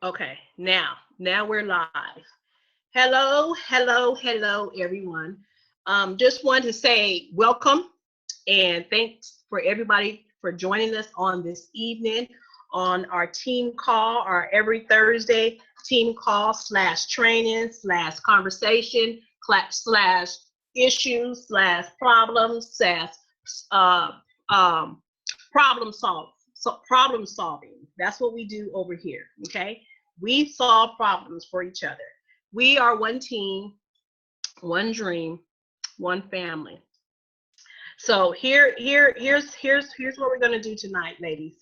Okay, now we're live. Hello, everyone. Just wanted to say welcome and thanks for everybody for joining us on this evening on our team call, our every Thursday team call slash training slash conversation slash issues slash problems slash uh, um, problem solving. That's what we do over here. Okay, we solve problems for each other. We are one team, one dream, one family. So here's what we're going to do tonight, ladies.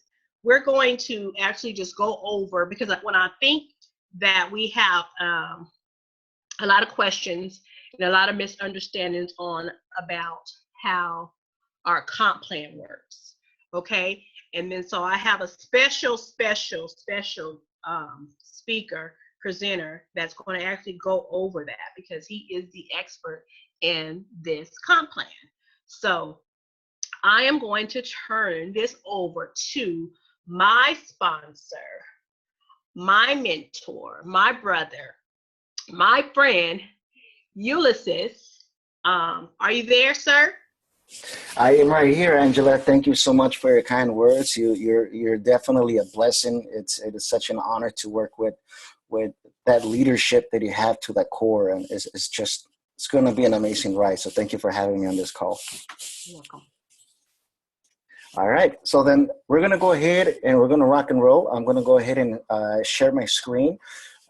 We're going to actually just go over, because when I think that we have a lot of questions and a lot of misunderstandings on about how our comp plan works. Okay. And then so I have a special speaker presenter that's going to actually go over that because he is the expert in this comp plan. So I am going to turn this over to my sponsor, my mentor, my brother, my friend, Ulysses. Are you there, sir? I am right here, Angela. Thank you so much for your kind words. You're definitely a blessing. It is such an honor to work with that leadership that you have to that core, and it's going to be an amazing ride. So thank you for having me on this call. You're welcome. All right, so then we're going to go ahead and we're going to rock and roll. I'm going to go ahead and share my screen.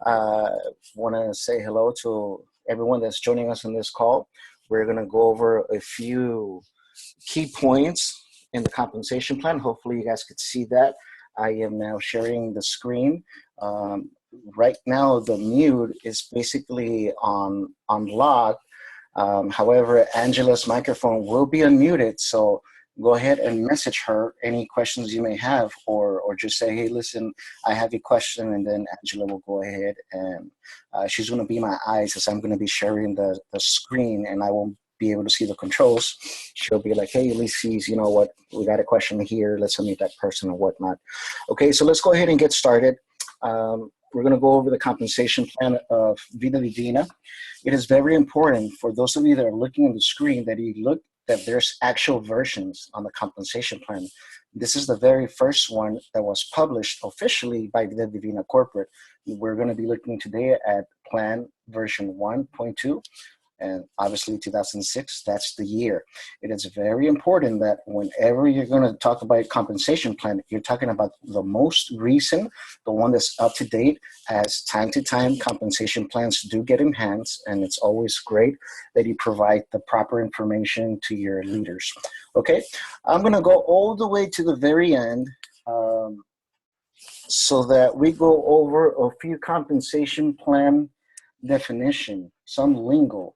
Want to say hello to everyone that's joining us on this call. We're going to go over a few key points in the compensation plan. Hopefully you guys could see that. I am now sharing the screen. Right now the mute is basically on lock. However, Angela's microphone will be unmuted, so go ahead and message her any questions you may have, or just say, hey, listen, I have a question, and then Angela will go ahead and she's going to be my eyes as I'm going to be sharing the screen, and I won't be able to see the controls. She'll be like, hey, Ulysses, you know what, we got a question here, let's unmute that person and whatnot. Okay, so let's go ahead and get started. We're going to go over the compensation plan of Vida Divina. It is very important for those of you that are looking on the screen that you look that there's actual versions on the compensation plan. This is the very first one that was published officially by Vida Divina Corporate. We're going to be looking today at plan version 1.2. And obviously 2006, that's the year. It is very important that whenever you're going to talk about compensation plan, you're talking about the most recent, the one that's up to date, as time to time compensation plans do get enhanced, and it's always great that you provide the proper information to your leaders. Okay, I'm going to go all the way to the very end so that we go over a few compensation plan definition, some lingo.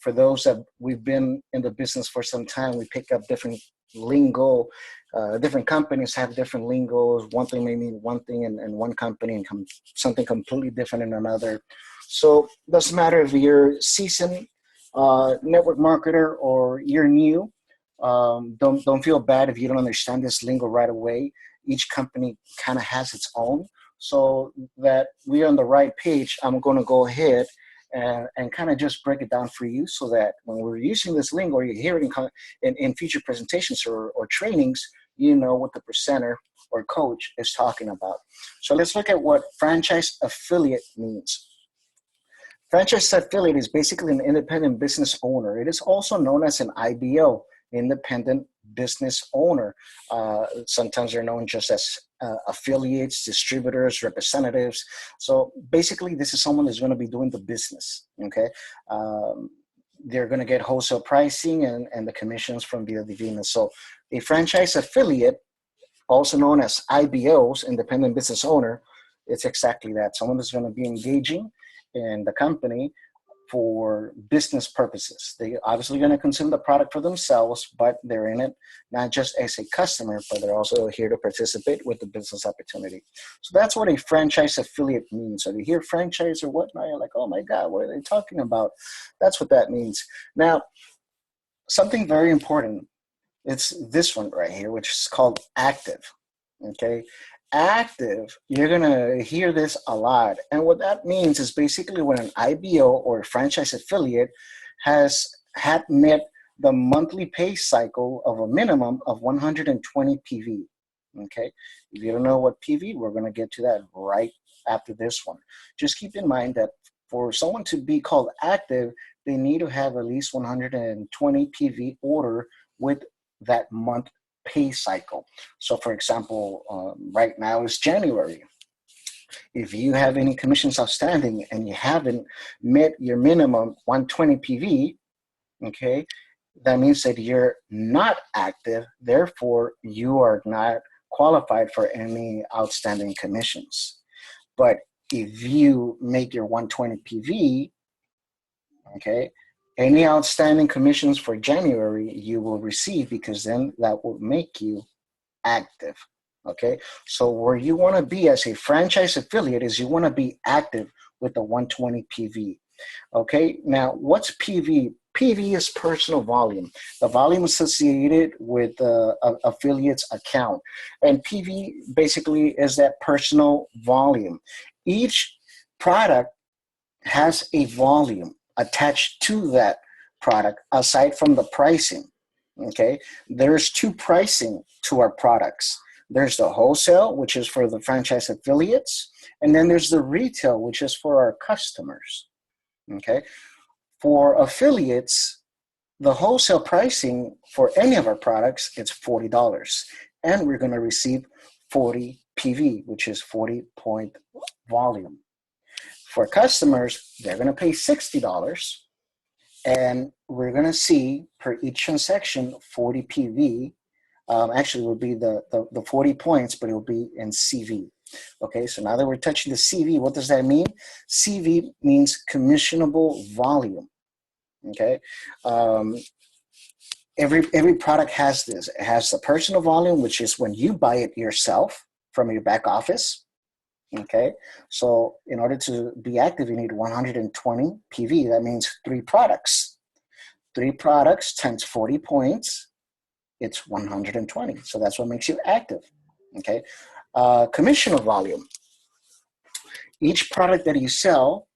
For those that we've been in the business for some time, we pick up different lingo. Different companies have different lingos. One thing may mean one thing in one company and something completely different in another. So it doesn't matter if you're seasoned network marketer or you're new. Don't feel bad if you don't understand this lingo right away. Each company kind of has its own. So that we're on the right page, I'm going to go ahead and kind of just break it down for you so that when we're using this lingo or you're hearing in future presentations or trainings, you know what the presenter or coach is talking about. So let's look at what franchise affiliate means. Franchise affiliate is basically an independent business owner. It is also known as an IBO, independent business owner. Sometimes they're known just as affiliates, distributors, representatives. So basically, this is someone that's going to be doing the business, okay? They're going to get wholesale pricing and the commissions from Vida Divina. So a franchise affiliate, also known as IBOs, independent business owner, it's exactly that. Someone that's going to be engaging in the company for business purposes. They obviously going to consume the product for themselves, but they're in it not just as a customer, but they're also here to participate with the business opportunity. So that's what a franchise affiliate means. So you hear franchise or whatnot, you're like, oh my God, what are they talking about? That's what that means. Now, something very important, it's this one right here, which is called active. Okay, active, you're going to hear this a lot. And what that means is basically when an IBO or a franchise affiliate had met the monthly pay cycle of a minimum of 120 PV. Okay. If you don't know what PV, we're going to get to that right after this one. Just keep in mind that for someone to be called active, they need to have at least 120 PV order with that month pay cycle. So for example, right now is January. If you have any commissions outstanding and you haven't met your minimum 120 PV, okay, that means that you're not active. Therefore, you are not qualified for any outstanding commissions. But if you make your 120 PV, okay, any outstanding commissions for January you will receive, because then that will make you active. Okay, so where you want to be as a franchise affiliate is you want to be active with the 120 PV. Okay, now what's PV? PV is personal volume, the volume associated with the affiliate's account. And PV basically is that personal volume. Each product has a volume attached to that product aside from the pricing. Okay, there's two pricing to our products. There's the wholesale, which is for the franchise affiliates, and then there's the retail, which is for our customers. Okay, for affiliates, the wholesale pricing for any of our products, it's $40, and we're going to receive 40 PV, which is 40 point volume. For customers, they're going to pay $60, and we're going to see per each transaction 40 PV. Actually, it will be the 40 points, but it will be in CV. Okay, so now that we're touching the CV, what does that mean? CV means commissionable volume. Okay, every product has this. It has the personal volume, which is when you buy it yourself from your back office. Okay, so in order to be active, you need 120 PV. That means 3 products. 3 products times 40 points, it's 120. So that's what makes you active. Okay, commissional volume. Each product that you sell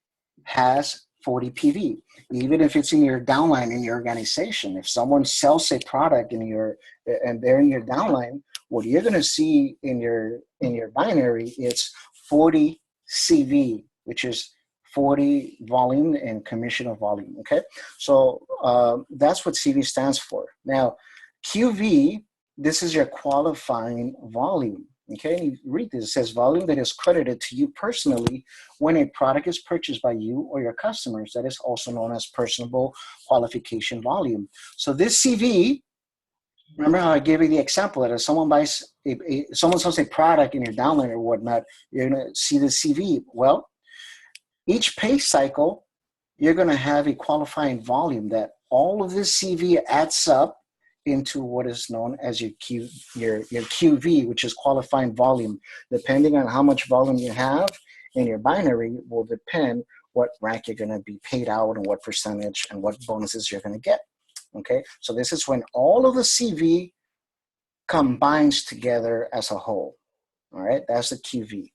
has 40 PV. Even if it's in your downline in your organization, if someone sells a product and they're in your downline, what you're going to see in your binary is 40 CV, which is 40 volume and commissional volume. Okay, so that's what CV stands for. Now, QV, this is your qualifying volume. Okay, and you read this, it says volume that is credited to you personally when a product is purchased by you or your customers. That is also known as personable qualification volume. So this CV, remember how I gave you the example that if someone buys, someone sells a product in your downline or whatnot, you're going to see the CV. Well, each pay cycle, you're going to have a qualifying volume that all of this CV adds up into what is known as your QV, which is qualifying volume. Depending on how much volume you have in your binary will depend what rank you're going to be paid out and what percentage and what bonuses you're going to get. Okay, so this is when all of the CV combines together as a whole. All right, that's the QV.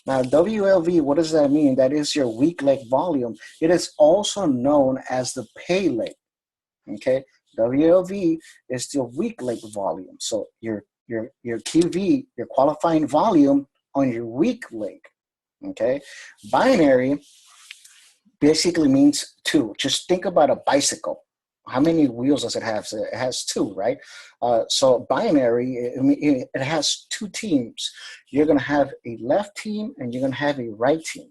Now, WLV, what does that mean? That is your weak leg volume. It is also known as the pay leg. Okay, WLV is the weak leg volume. So your QV, your qualifying volume on your weak leg. Okay, binary basically means 2. Just think about a bicycle. How many wheels does it have? So it has 2, right? So binary, it has 2 teams. You're going to have a left team and you're going to have a right team.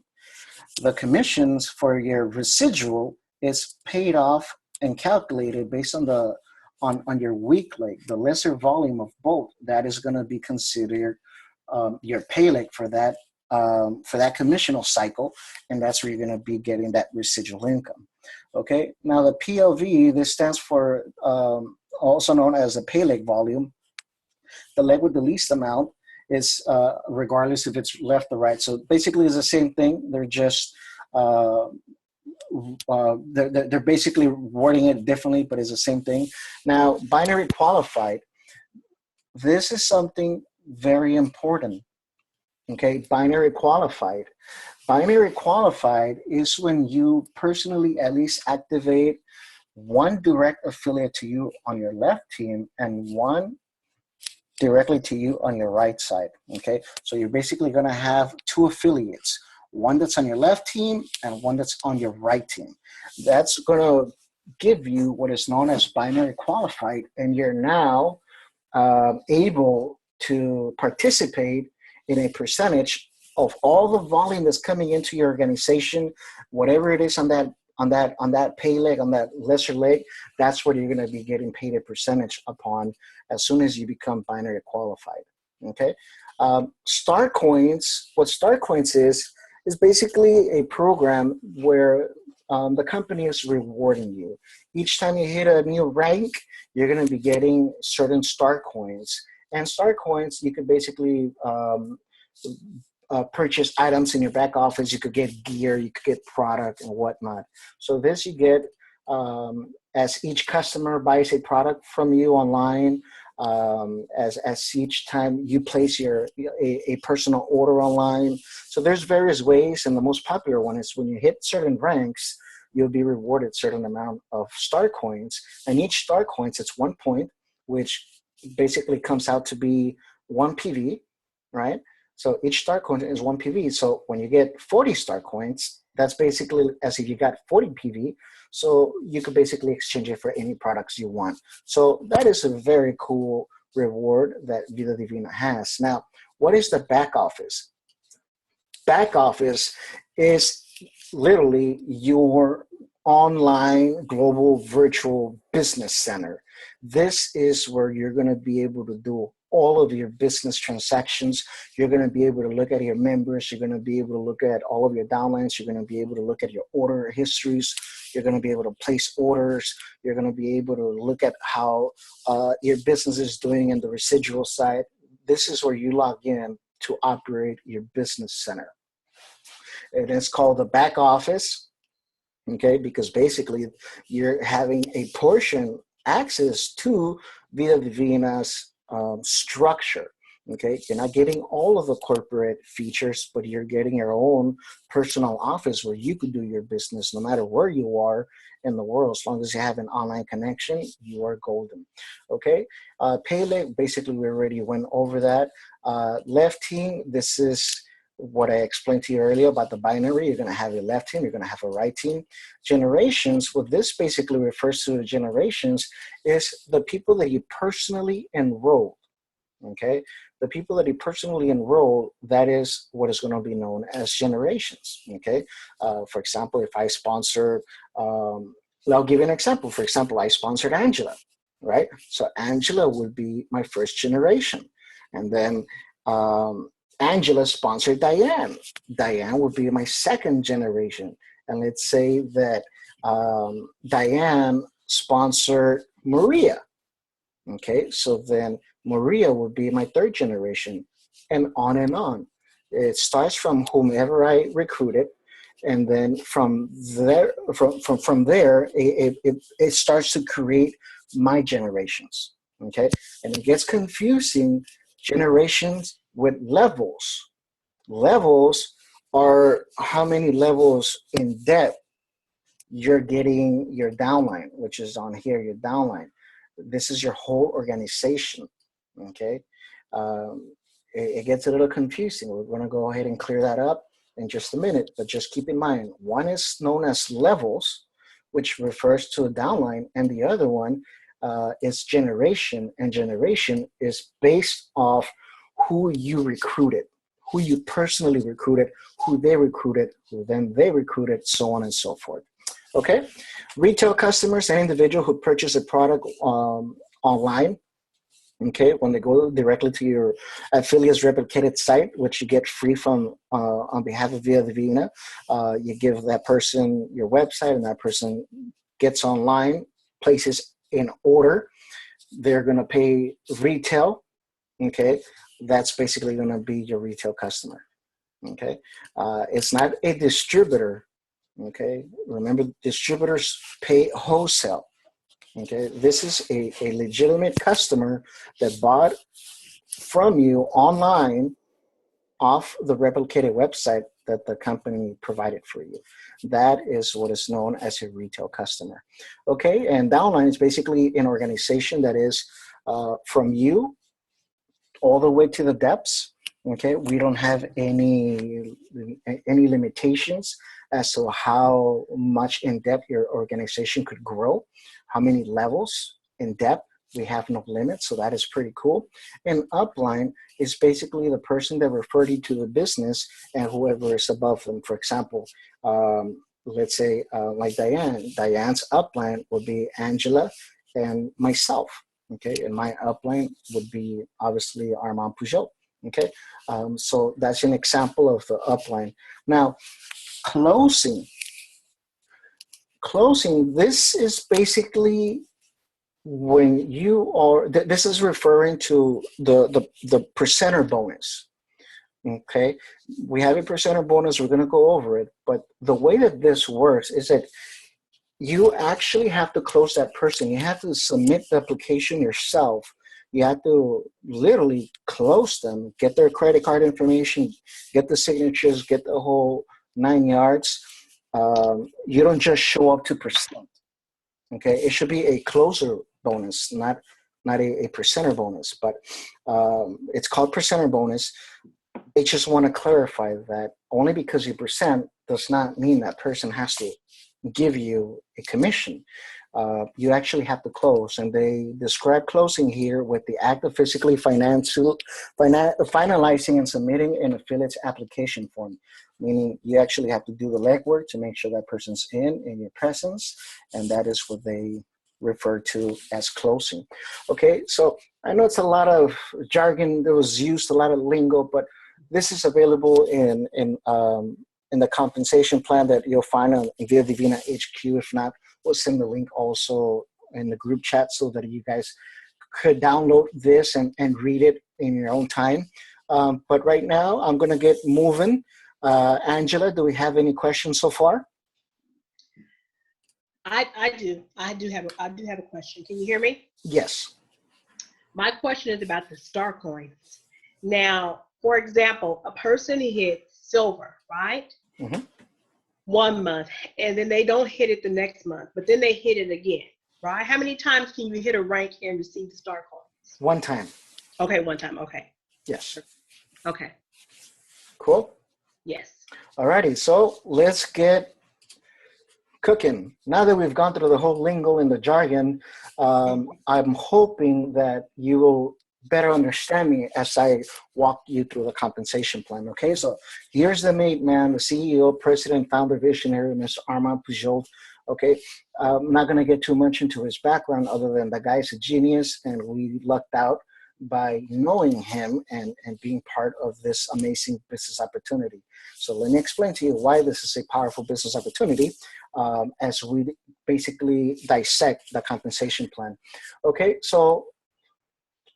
The commissions for your residual is paid off and calculated based on on your weak leg, the lesser volume of both. That is going to be considered your pay leg for that commissional cycle, and that's where you're going to be getting that residual income. Okay, now the PLV, this stands for also known as the pay leg volume. The leg with the least amount is regardless if it's left or right. So basically it's the same thing. They're just they're basically wording it differently, but it's the same thing. Now, binary qualified, this is something very important. Okay, binary qualified. Binary qualified is when you personally at least activate one direct affiliate to you on your left team and one directly to you on your right side. Okay, so you're basically going to have two affiliates, one that's on your left team and one that's on your right team. That's going to give you what is known as binary qualified, and you're now able to participate in a percentage of all the volume that's coming into your organization, whatever it is on that pay leg, on that lesser leg. That's what you're going to be getting paid a percentage upon as soon as you become binary qualified. Okay, Star Coins. What Star Coins is basically a program where the company is rewarding you. Each time you hit a new rank, you're going to be getting certain Star Coins. And Star Coins, you can basically purchase items in your back office. You could get gear, you could get product and whatnot. So this you get as each customer buys a product from you online, as each time you place a personal order online. So there's various ways, and the most popular one is when you hit certain ranks, you'll be rewarded certain amount of Star Coins. And each Star Coins, it's 1 point, which basically comes out to be 1 PV, right? So each Star Coin is 1 PV. So when you get 40 Star Coins, that's basically as if you got 40 PV. So you could basically exchange it for any products you want. So that is a very cool reward that Vida Divina has. Now, what is the back office? Back office is literally your online global virtual business center. This is where you're going to be able to do all of your business transactions. You're going to be able to look at your members. You're going to be able to look at all of your downlines. You're going to be able to look at your order histories. You're going to be able to place orders. You're going to be able to look at how your business is doing in the residual side. This is where you log in to operate your business center. It is called the back office, okay, because basically you're having a portion access to Vida Divina's structure. Okay, you're not getting all of the corporate features, but you're getting your own personal office where you could do your business no matter where you are in the world. As long as you have an online connection, you are golden. Okay, Pele, basically we already went over that. Left team, this is what I explained to you earlier about the binary. You're going to have a left team, you're going to have a right team. Generations, what this basically refers to, the generations, is the people that you personally enroll. Okay, the people that you personally enroll, that is what is going to be known as generations. Okay, for example, if I sponsor, I'll give you an example. For example, I sponsored Angela, right? So Angela would be my first generation. And then Angela sponsored Diane. Diane would be my second generation. And let's say that Diane sponsored Maria. Okay, so then Maria would be my third generation, and on and on. It starts from whomever I recruited, and then from there, it starts to create my generations. Okay, and it gets confusing. Generations with levels. Levels are how many levels in depth you're getting your downline, which is on here, your downline. This is your whole organization. Okay, it gets a little confusing. We're going to go ahead and clear that up in just a minute, but just keep in mind, one is known as levels, which refers to a downline, and the other one is generation, and generation is based off who you recruited, who you personally recruited, who they recruited, who then they recruited, so on and so forth. Okay, retail customers, an individual who purchased a product online. Okay, when they go directly to your affiliate's replicated site, which you get free from on behalf of Vida Divina, you give that person your website, and that person gets online, places an order. They're going to pay retail. Okay, that's basically going to be your retail customer. Okay, it's not a distributor. Okay, remember, distributors pay wholesale. Okay, this is a legitimate customer that bought from you online, off the replicated website that the company provided for you. That is what is known as a retail customer. Okay, and downline is basically an organization that is from you all the way to the depths. Okay, we don't have any limitations as to how much in depth your organization could grow, how many levels in depth. We have no limit, so that is pretty cool. And upline is basically the person that referred you to the business and whoever is above them. For example, let's say like Diane. Diane's upline would be Angela and myself. Okay, and my upline would be obviously Armand Pujol. Okay, so that's an example of the upline. Now, closing. This is basically when you are, this is referring to the presenter bonus. Okay, we have a presenter bonus. We're going to go over it, but the way that this works is that you actually have to close that person. You have to submit the application yourself. You have to literally close them, get their credit card information, get the signatures, get the whole 9 yards. You don't just show up to present. Okay, it should be a closer bonus, not a presenter bonus, but it's called presenter bonus. I just want to clarify that only because you present does not mean that person has to give you a commission. You actually have to close, and they describe closing here with the act of physically finalizing and submitting an affiliate's application form, meaning you actually have to do the legwork to make sure that person's in your presence, and that is what they refer to as closing. Okay, so I know it's a lot of jargon that was used, a lot of lingo, but this is available in the compensation plan that you'll find on Vida Divina HQ. If not, we'll send the link also in the group chat so that you guys could download this and read it in your own time. But right now, I'm going to get moving. Angela, do we have any questions so far? I do have a question. Can you hear me? Yes. My question is about the star coins. Now, for example, a person hits silver, right? Mm-hmm. 1 month, and then they don't hit it the next month, but then they hit it again, right? How many times can you hit a rank and receive the star coins? 1 time. Okay, 1 time. Okay. Yes. Okay. Cool. Yes. Alrighty, so let's get cooking. Now that we've gone through the whole lingo and the jargon, I'm hoping that you will better understand me as I walk you through the compensation plan. Okay, so here's the mate man, the CEO, president, founder, visionary, Mr. Armand Pujol. Okay, I'm not going to get too much into his background other than the guy's a genius, and we lucked out by knowing him and being part of this amazing business opportunity. So let me explain to you why this is a powerful business opportunity as we basically dissect the compensation plan. Okay, so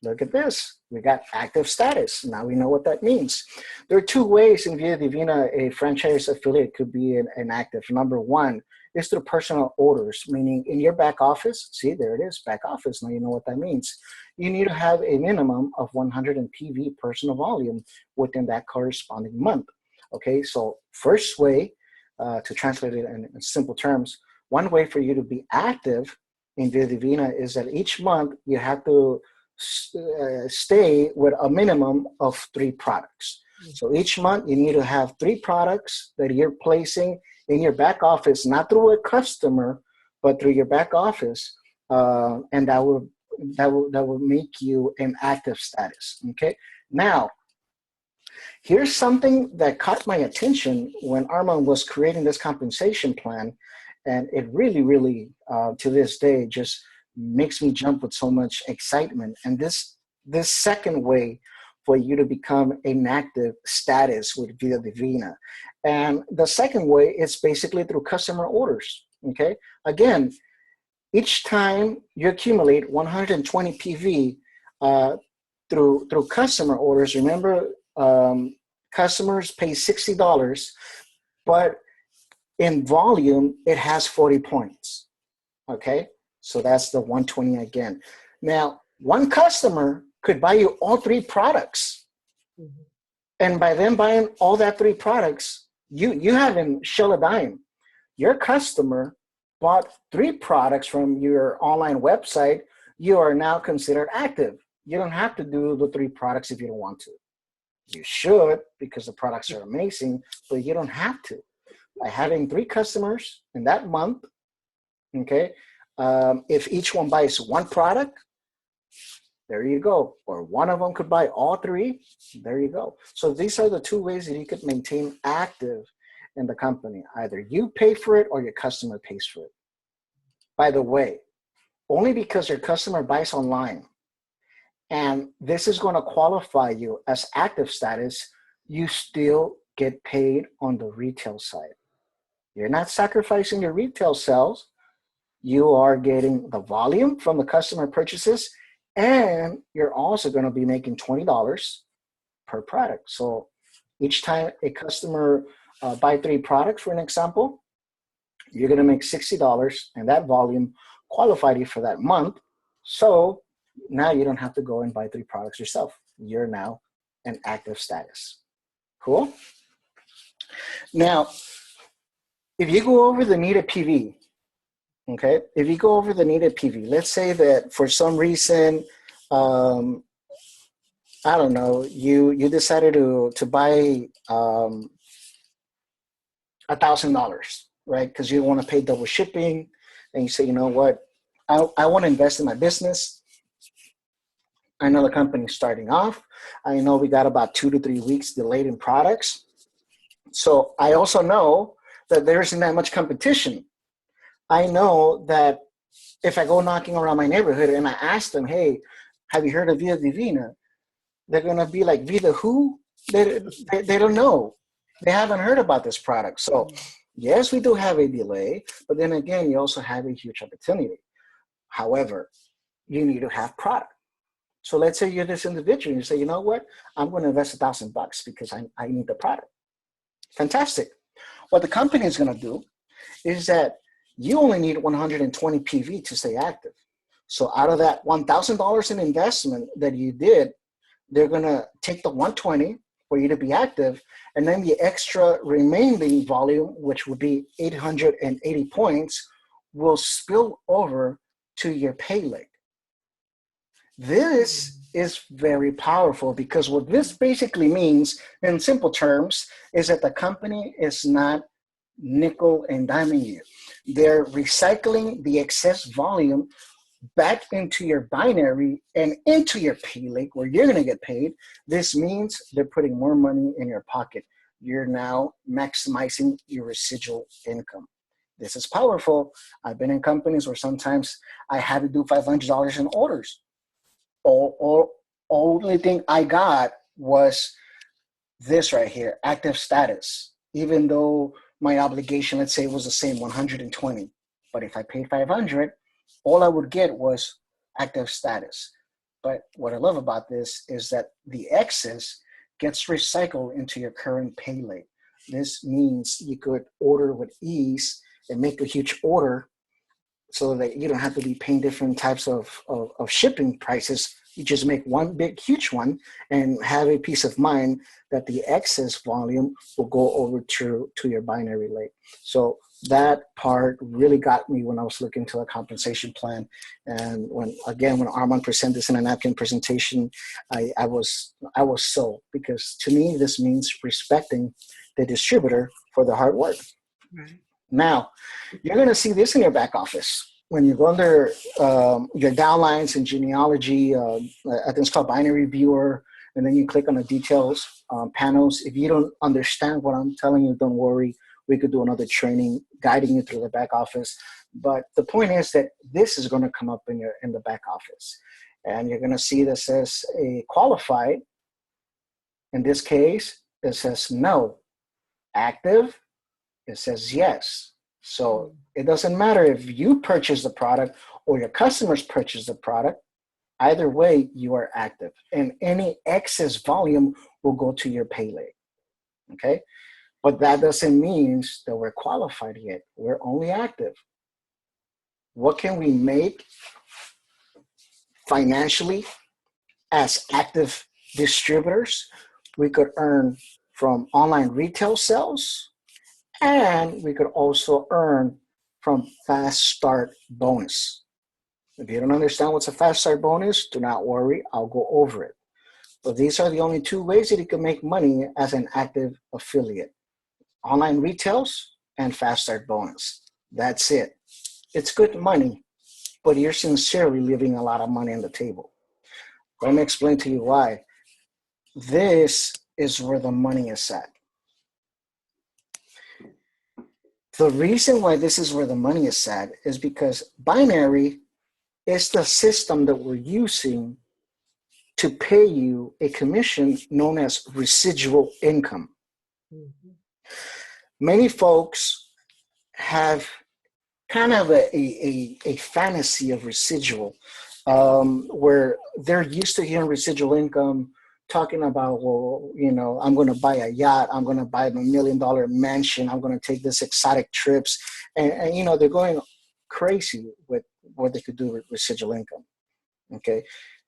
look at this. We got active status. Now we know what that means. There are 2 ways in Vida Divina a franchise affiliate could be an active. Number 1 is through personal orders, meaning in your back office. See, there it is, back office. Now you know what that means. You need to have a minimum of 100 PV personal volume within that corresponding month. Okay, so first way, to translate it in simple terms, one way for you to be active in Vida Divina is that each month you have to stay with a minimum of 3 products. So each month you need to have 3 products that you're placing in your back office, not through a customer, but through your back office, and that will make you an active status. Okay. Now, here's something that caught my attention when Armand was creating this compensation plan, and it really, to this day, just makes me jump with so much excitement. And this second way for you to become an active status with Vida Divina. And the second way is basically through customer orders. Okay. Again, each time you accumulate 120 PV through customer orders, remember, customers pay $60, but in volume, it has 40 points. Okay. So that's the 120 again. Now, one customer could buy you all 3 products. And by them buying all that 3 products, you haven't shell a dime. Your customer bought 3 products from your online website. You are now considered active. You don't have to do the 3 products if you don't want to. You should, because the products are amazing, but you don't have to. By having 3 customers in that month, okay, if each one buys 1 product, there you go. Or one of them could buy all 3, there you go. So these are the 2 ways that you could maintain active in the company. Either you pay for it or your customer pays for it. By the way, only because your customer buys online, and this is going to qualify you as active status, you still get paid on the retail side. You're not sacrificing your retail sales. You are getting the volume from the customer purchases, and you're also going to be making $20 per product. So each time a customer buy 3 products, for an example, you're going to make $60, and that volume qualified you for that month. So now you don't have to go and buy 3 products yourself. You're now an active status. Cool? Now, if you go over the needed PV, okay, if you go over the needed PV, let's say that for some reason, I don't know, you decided to buy $1,000, right? Because you don't want to pay double shipping, and you say, you know what, I want to invest in my business. I know the company's starting off. I know we got about 2 to 3 weeks delayed in products. So I also know that there isn't that much competition. I know that if I go knocking around my neighborhood and I ask them, hey, have you heard of Vida Divina? They're going to be like, Vida who? They don't know. They haven't heard about this product. So yes, we do have a delay, but then again, you also have a huge opportunity. However, you need to have product. So let's say you're this individual and you say, you know what? I'm going to invest $1,000 because I need the product. Fantastic. What the company is going to do is that you only need 120 PV to stay active. So out of that $1,000 in investment that you did, they're going to take the 120 for you to be active, and then the extra remaining volume, which would be 880 points, will spill over to your pay leg. This is very powerful because what this basically means in simple terms is that the company is not nickel and diming you. They're recycling the excess volume back into your binary and into your pay leg where you're going to get paid. This means they're putting more money in your pocket. You're now maximizing your residual income. This is powerful. I've been in companies where sometimes I had to do $500 in orders. Only thing I got was this right here, active status, even though my obligation, let's say, was the same, 120. But if I paid 500, all I would get was active status. But what I love about this is that the excess gets recycled into your current pay leg. This means you could order with ease and make a huge order so that you don't have to be paying different types of shipping prices. You just make one big, huge one and have a peace of mind that the excess volume will go over to your binary leg. So that part really got me when I was looking to a compensation plan. And when Armand presented this in a napkin presentation, I was sold, because to me, this means respecting the distributor for the hard work. Right. Now, you're going to see this in your back office. When you go under your downlines and genealogy, I think it's called binary viewer, and then you click on the details panels. If you don't understand what I'm telling you, don't worry. We could do another training guiding you through the back office. But the point is that this is going to come up in the back office. And you're going to see this says a qualified. In this case, it says no. Active, it says yes. So it doesn't matter if you purchase the product or your customers purchase the product. Either way, you are active. And any excess volume will go to your pay leg. Okay? But that doesn't mean that we're qualified yet. We're only active. What can we make financially as active distributors? we could earn from online retail sales, and we could also earn from fast start bonus. If you don't understand what's a fast start bonus, do not worry, I'll go over it. But these are the only two ways that you can make money as an active affiliate: online retails and fast start bonus. That's it. It's good money, but you're sincerely leaving a lot of money on the table. Let me explain to you why. This is where the money is at. The reason why this is where the money is at is because binary is the system that we're using to pay you a commission known as residual income. Mm-hmm. Many folks have kind of a fantasy of residual, where they're used to hearing residual income, talking about, well, you know, I'm going to buy a yacht, I'm going to buy a $1 million mansion, I'm going to take this exotic trips, and you know, they're going crazy with what they could do with residual income. Okay,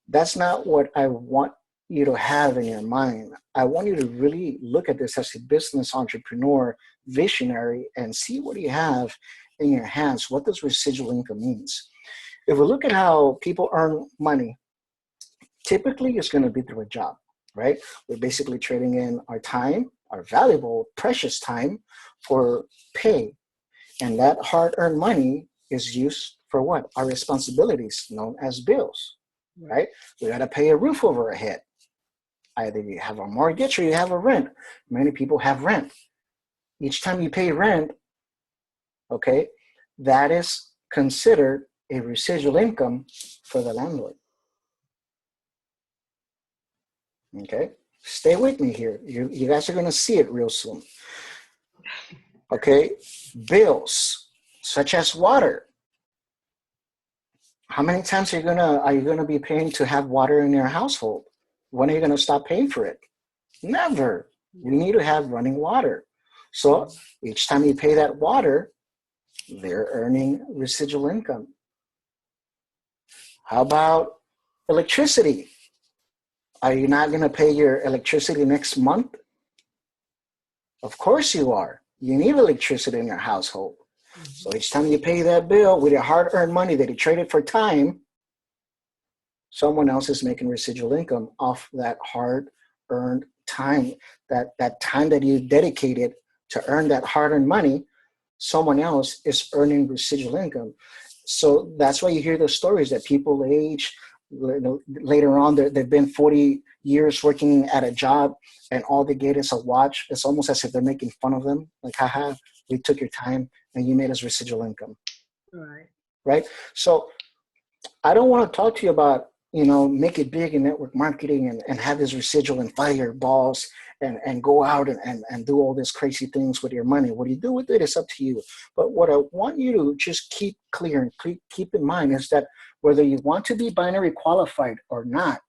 that's not what I want you to have in your mind. I want you to really look at this as a business entrepreneur, visionary, and see what you have in your hands. What does residual income means? If we look at how people earn money, typically it's going to be through a job, right? We're basically trading in our time, our valuable, precious time, for pay. And that hard-earned money is used for what? Our responsibilities, known as bills, right? We got to pay a roof over our head. Either you have a mortgage or you have a rent. Many people have rent. Each time you pay rent, okay, that is considered a residual income for the landlord. Okay, stay with me here. You guys are going to see it real soon. Okay, bills such as water. How many times are you gonna be paying to have water in your household? When are you gonna stop paying for it? Never. You need to have running water. So each time you pay that water, they're earning residual income. How about electricity? Are you not gonna pay your electricity next month? Of course you are. You need electricity in your household. So each time you pay that bill with your hard-earned money that you traded for time, someone else is making residual income off that hard-earned time. That time that you dedicated to earn that hard-earned money, someone else is earning residual income. So that's why you hear the stories that people age, later on, they've been 40 years working at a job, and all they get is a watch. It's almost as if they're making fun of them. Like, haha, we took your time and you made us residual income. Right? So I don't want to talk to you about, make it big in network marketing and have this residual and fire your balls and go out and do all these crazy things with your money. What you do with it is up to you. But what I want you to just keep clear and keep in mind is that whether you want to be binary qualified or not,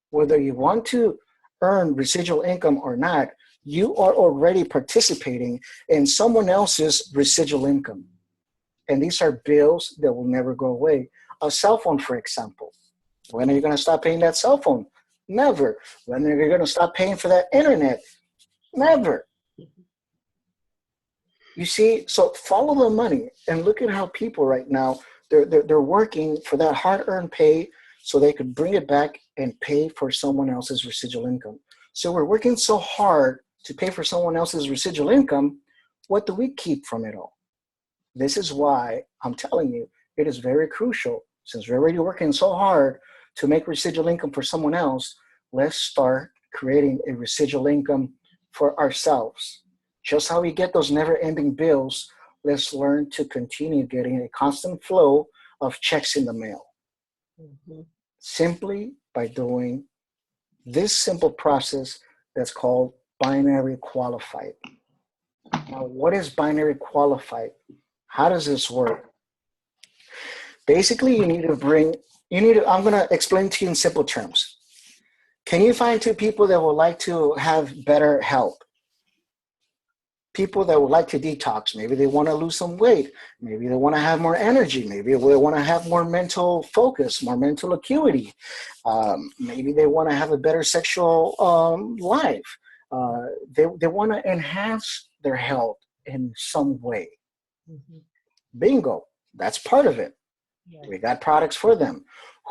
whether you want to earn residual income or not, you are already participating in someone else's residual income. And these are bills that will never go away. A cell phone, for example. When are you going to stop paying that cell phone? Never. When are you going to stop paying for that internet? Never. You see, so follow the money and look at how people right now, they're working for that hard-earned pay so they could bring it back and pay for someone else's residual income. So we're working so hard to pay for someone else's residual income. What do we keep from it all? This is why I'm telling you, it is very crucial, since we're already working so hard to make residual income for someone else, let's start creating a residual income for ourselves. Just how we get those never-ending bills, let's learn to continue getting a constant flow of checks in the mail. Mm-hmm. Simply by doing this simple process that's called binary qualified. Now, what is binary qualified? How does this work? Basically, I'm going to explain to you in simple terms. Can you find two people that would like to have better health? people that would like to detox. Maybe they want to lose some weight. Maybe they want to have more energy. Maybe they want to have more mental focus, more mental acuity. Maybe they want to have a better sexual life. They want to enhance their health in some way. Mm-hmm. Bingo. That's part of it. Yeah. We got products for them.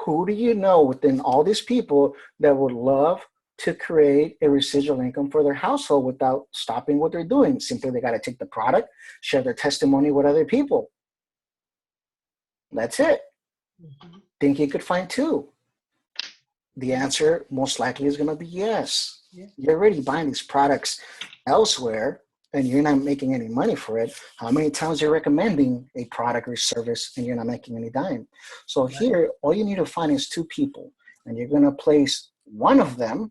Who do you know within all these people that would love to create a residual income for their household without stopping what they're doing? Simply, they got to take the product, share their testimony with other people. That's it. Mm-hmm. Think you could find two? The answer most likely is going to be yes. Yeah. You're already buying these products elsewhere and you're not making any money for it. How many times you're recommending a product or service and you're not making any dime? So here, all you need to find is two people, and you're going to place one of them.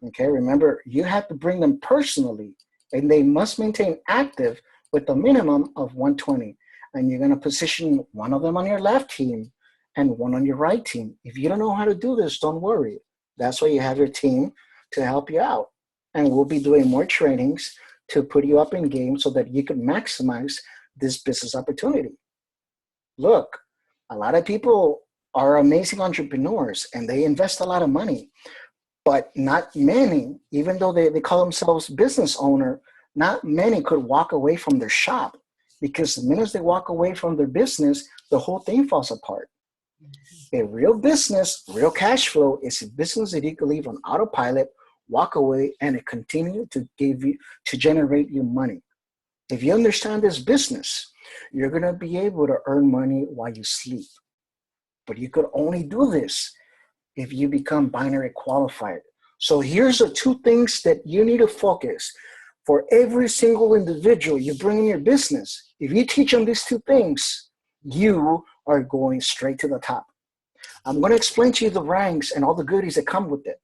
Okay, remember, you have to bring them personally, and they must maintain active with a minimum of 120. And you're going to position one of them on your left team and one on your right team. If you don't know how to do this, don't worry. That's why you have your team to help you out. And we'll be doing more trainings to put you up in game so that you can maximize this business opportunity. Look, a lot of people are amazing entrepreneurs and they invest a lot of money, but not many, even though they call themselves business owner, not many could walk away from their shop, because the minute they walk away from their business, the whole thing falls apart. A real business, real cash flow is a business that you can leave on autopilot, walk away, and it continue to generate you money. If you understand this business, you're going to be able to earn money while you sleep. But you could only do this if you become binary qualified. So here's the two things that you need to focus. For every single individual you bring in your business, if you teach them these two things, you are going straight to the top. I'm going to explain to you the ranks and all the goodies that come with it.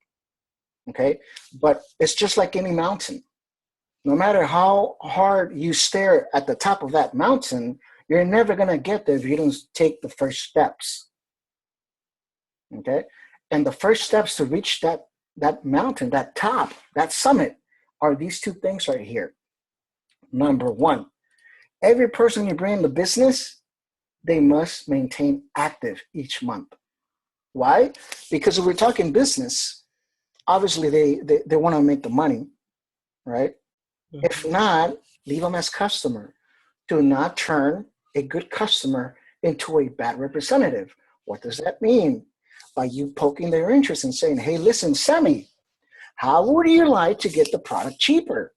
Okay, but it's just like any mountain. No matter how hard you stare at the top of that mountain, you're never going to get there if you don't take the first steps. Okay, and the first steps to reach that mountain, that top, that summit, are these two things right here. Number one, every person you bring in the business, they must maintain active each month. Why? Because if we're talking business, obviously they want to make the money, right? Mm-hmm. If not, leave them as customer. Do not turn a good customer into a bad representative. What does that mean? By you poking their interest and saying, hey, listen, Sammy, how would you like to get the product cheaper?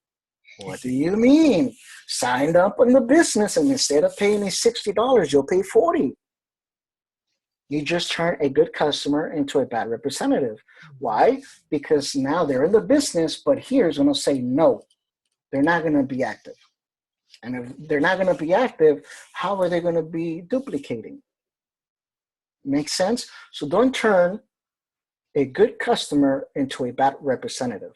What do you mean? Signed up in the business, and instead of paying me $60, you'll pay $40. You just turn a good customer into a bad representative. Why? Because now they're in the business, but here's going to say no. They're not going to be active. And if they're not going to be active, how are they going to be duplicating? Makes sense? So don't turn a good customer into a bad representative.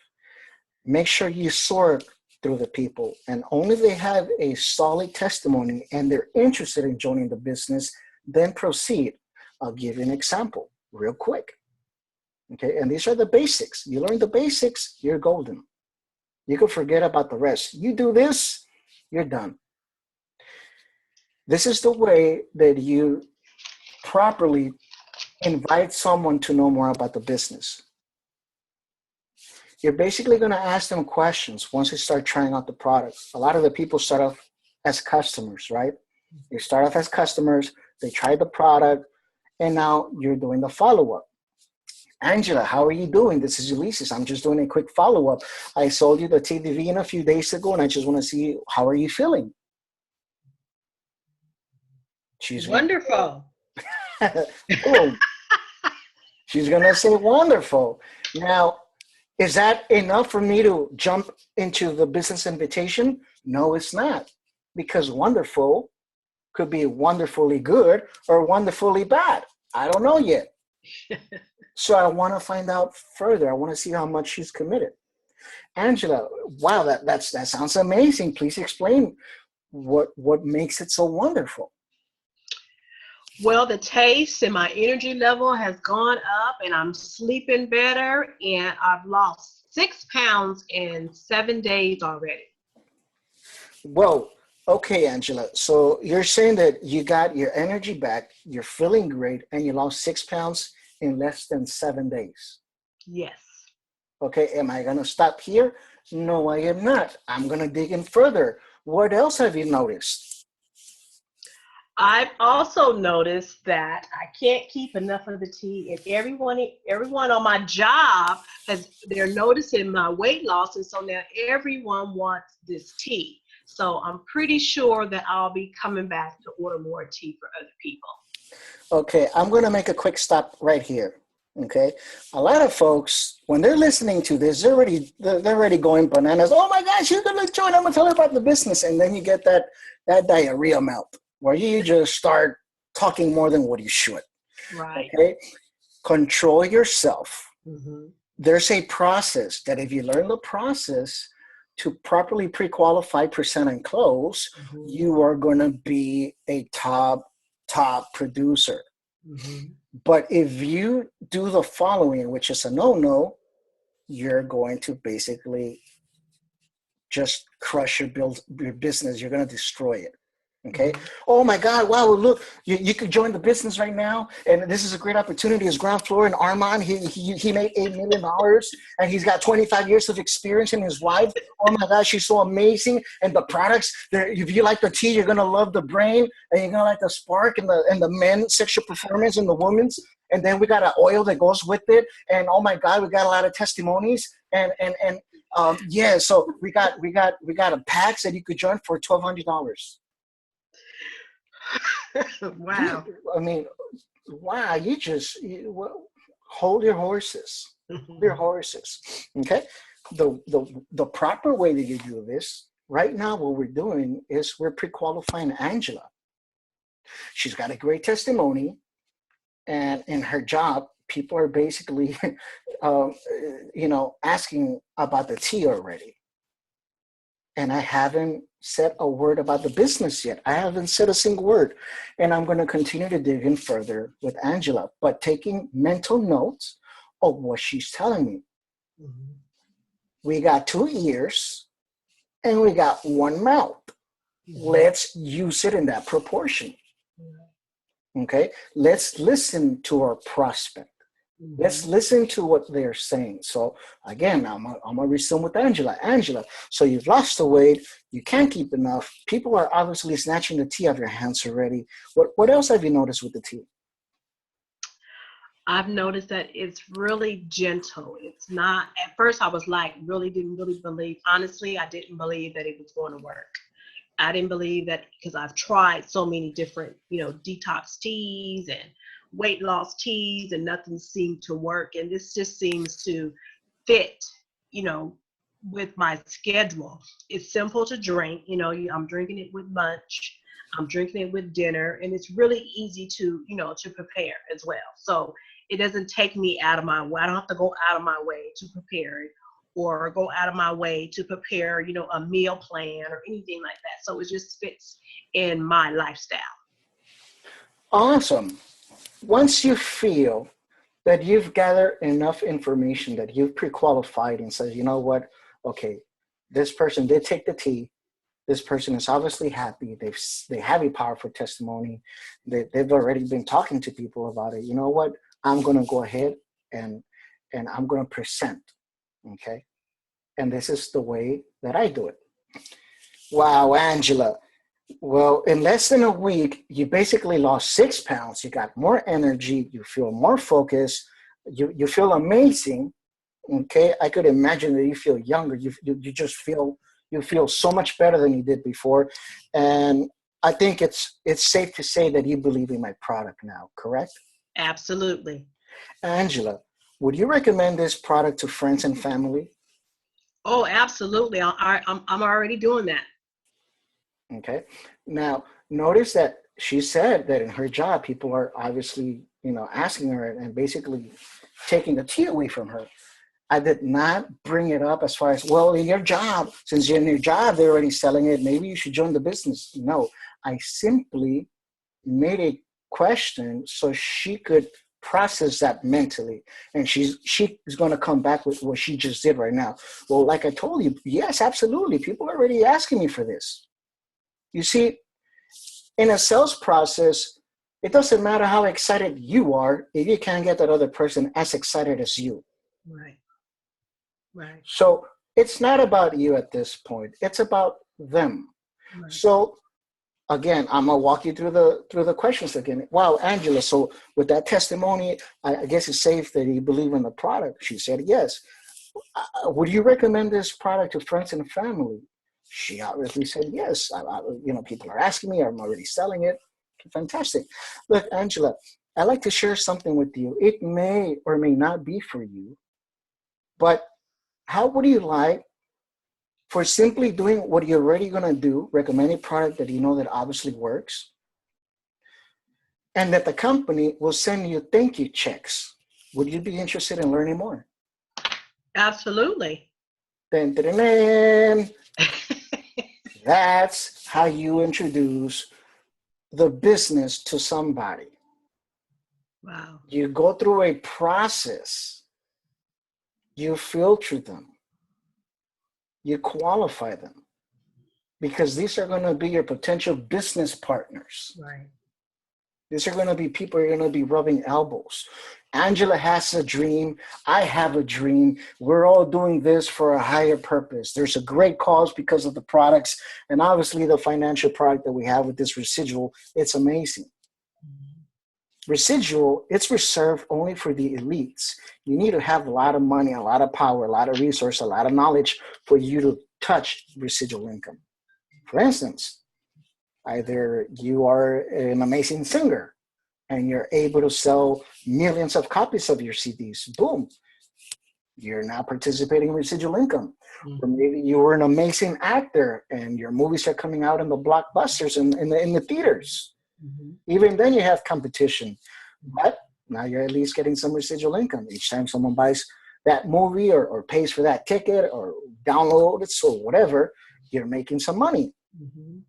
Make sure you sort through the people, and only if they have a solid testimony and they're interested in joining the business, then proceed. I'll give you an example real quick. Okay, and these are the basics. You learn the basics, you're golden. You can forget about the rest. You do this, you're done. This is the way that you properly invite someone to know more about the business. You're basically going to ask them questions once you start trying out the product. A lot of the people start off as customers, right? They start off as customers, they try the product, and now you're doing the follow-up. Angela, how are you doing? This is Ulysses. I'm just doing a quick follow-up. I sold you the Vida Divina a few days ago, and I just want to see, how are you feeling? She's wonderful. Boom. She's going to say wonderful. Now, is that enough for me to jump into the business invitation? No, it's not. Because wonderful could be wonderfully good or wonderfully bad. I don't know yet. So I want to find out further. I want to see how much she's committed. Angela, wow, that sounds amazing. Please explain what makes it so wonderful. Well, the taste and my energy level has gone up, and I'm sleeping better, and I've lost 6 pounds in 7 days already. Well, okay, Angela. So you're saying that you got your energy back, you're feeling great, and you lost 6 pounds in less than 7 days. Yes. Okay, am I going to stop here? No, I am not. I'm going to dig in further. What else have you noticed? I've also noticed that I can't keep enough of the tea, and everyone on my job they're noticing my weight loss, and so now everyone wants this tea. So I'm pretty sure that I'll be coming back to order more tea for other people. Okay, I'm going to make a quick stop right here. Okay, a lot of folks, when they're listening to this, they're already going bananas. Oh my gosh, you're going to join. I'm going to tell her about the business, and then you get that diarrhea mouth where you just start talking more than what you should. Right. Okay, control yourself. Mm-hmm. There's a process that if you learn the process to properly pre-qualify, present, and close, Mm-hmm. you are going to be a top producer. Mm-hmm. But if you do the following, which is a no-no, you're going to basically just crush your business. You're going to destroy it. Okay. Mm-hmm. Oh my God. Wow. Look, you could join the business right now. And this is a great opportunity. His ground floor in Armand, he made $8 million and he's got 25 years of experience, and his wife, oh my gosh, she's so amazing. And the products, if you like the tea, you're going to love the brain, and you're going to like the spark and the men's sexual performance and the women's. And then we got an oil that goes with it. And oh my God, we got a lot of testimonies yeah. So we got a packs that you could join for $1,200. Wow. I mean, wow, hold your horses. Hold your horses. Okay. The proper way that you do this right now, what we're doing is we're pre-qualifying Angela. She's got a great testimony, and in her job, people are basically, asking about the tea already. And I haven't said a word about the business yet. I haven't said a single word. And I'm going to continue to dig in further with Angela, but taking mental notes of what she's telling me. Mm-hmm. We got 2 ears and we got 1 mouth. Mm-hmm. Let's use it in that proportion. Okay? Let's listen to our prospect. Mm-hmm. Let's listen to what they're saying. So again, I'm gonna resume with Angela. Angela, so you've lost the weight, you can't keep enough. People are obviously snatching the tea out of your hands already. What else have you noticed with the tea? I've noticed that it's really gentle. It's not, at first I was like, didn't really believe, honestly, I didn't believe that it was going to work. I didn't believe that because I've tried so many different, detox teas and weight loss teas, and nothing seemed to work. And this just seems to fit, with my schedule. It's simple to drink. I'm drinking it with lunch. I'm drinking it with dinner, and it's really easy to, to prepare as well. So it doesn't take me out of my way. I don't have to go out of my way to prepare it, or go out of my way to prepare, a meal plan or anything like that. So it just fits in my lifestyle. Awesome. Once you feel that you've gathered enough information, that you've pre-qualified and says, you know what, okay, this person did take the tea. This person is obviously happy. They have a powerful testimony. They've already been talking to people about it. You know what? I'm going to go ahead and I'm going to present. Okay. And this is the way that I do it. Wow, Angela. Well, in less than a week, you basically lost 6 pounds. You got more energy. You feel more focused. You feel amazing. Okay. I could imagine that you feel younger. You just feel, you feel so much better than you did before. And I think it's safe to say that you believe in my product now, correct? Absolutely. Angela, would you recommend this product to friends and family? Oh, absolutely. I'm already doing that. Okay. Now, notice that she said that in her job, people are obviously, asking her and basically taking the tea away from her. I did not bring it up as far as, well, in your job, since you're in your job, they're already selling it. Maybe you should join the business. No, I simply made a question so she could process that mentally. And she is going to come back with what she just did right now. Well, like I told you, yes, absolutely. People are already asking me for this. You see, in a sales process, it doesn't matter how excited you are if you can't get that other person as excited as you. Right. Right. So it's not about you at this point. It's about them. Right. So again, I'm gonna walk you through the questions again. Wow, Angela. So with that testimony, I guess it's safe that you believe in the product. She said yes. Would you recommend this product to friends and family? She obviously said yes. People are asking me. I'm already selling it. Fantastic. Look, Angela, I'd like to share something with you. It may or may not be for you, but how would you like for simply doing what you're already going to do, recommend a product that you know that obviously works, and that the company will send you thank you checks? Would you be interested in learning more? Absolutely. Then, then, that's how you introduce the business to somebody. Wow. You go through a process. You filter them. You qualify them, because these are going to be your potential business partners. Right. These are going to be people you're going to be rubbing elbows. Angela has a dream. I have a dream. We're all doing this for a higher purpose. There's a great cause because of the products, and obviously the financial product that we have with this residual, it's amazing. Residual, it's reserved only for the elites. You need to have a lot of money, a lot of power, a lot of resource, a lot of knowledge for you to touch residual income. For instance, either you are an amazing singer and you're able to sell millions of copies of your CDs. Boom. You're now participating in residual income. Mm-hmm. Or maybe you were an amazing actor and your movies are coming out in the blockbusters in the theaters. Mm-hmm. Even then you have competition. But now you're at least getting some residual income. Each time someone buys that movie or pays for that ticket or downloads it or whatever, you're making some money. Mm-hmm.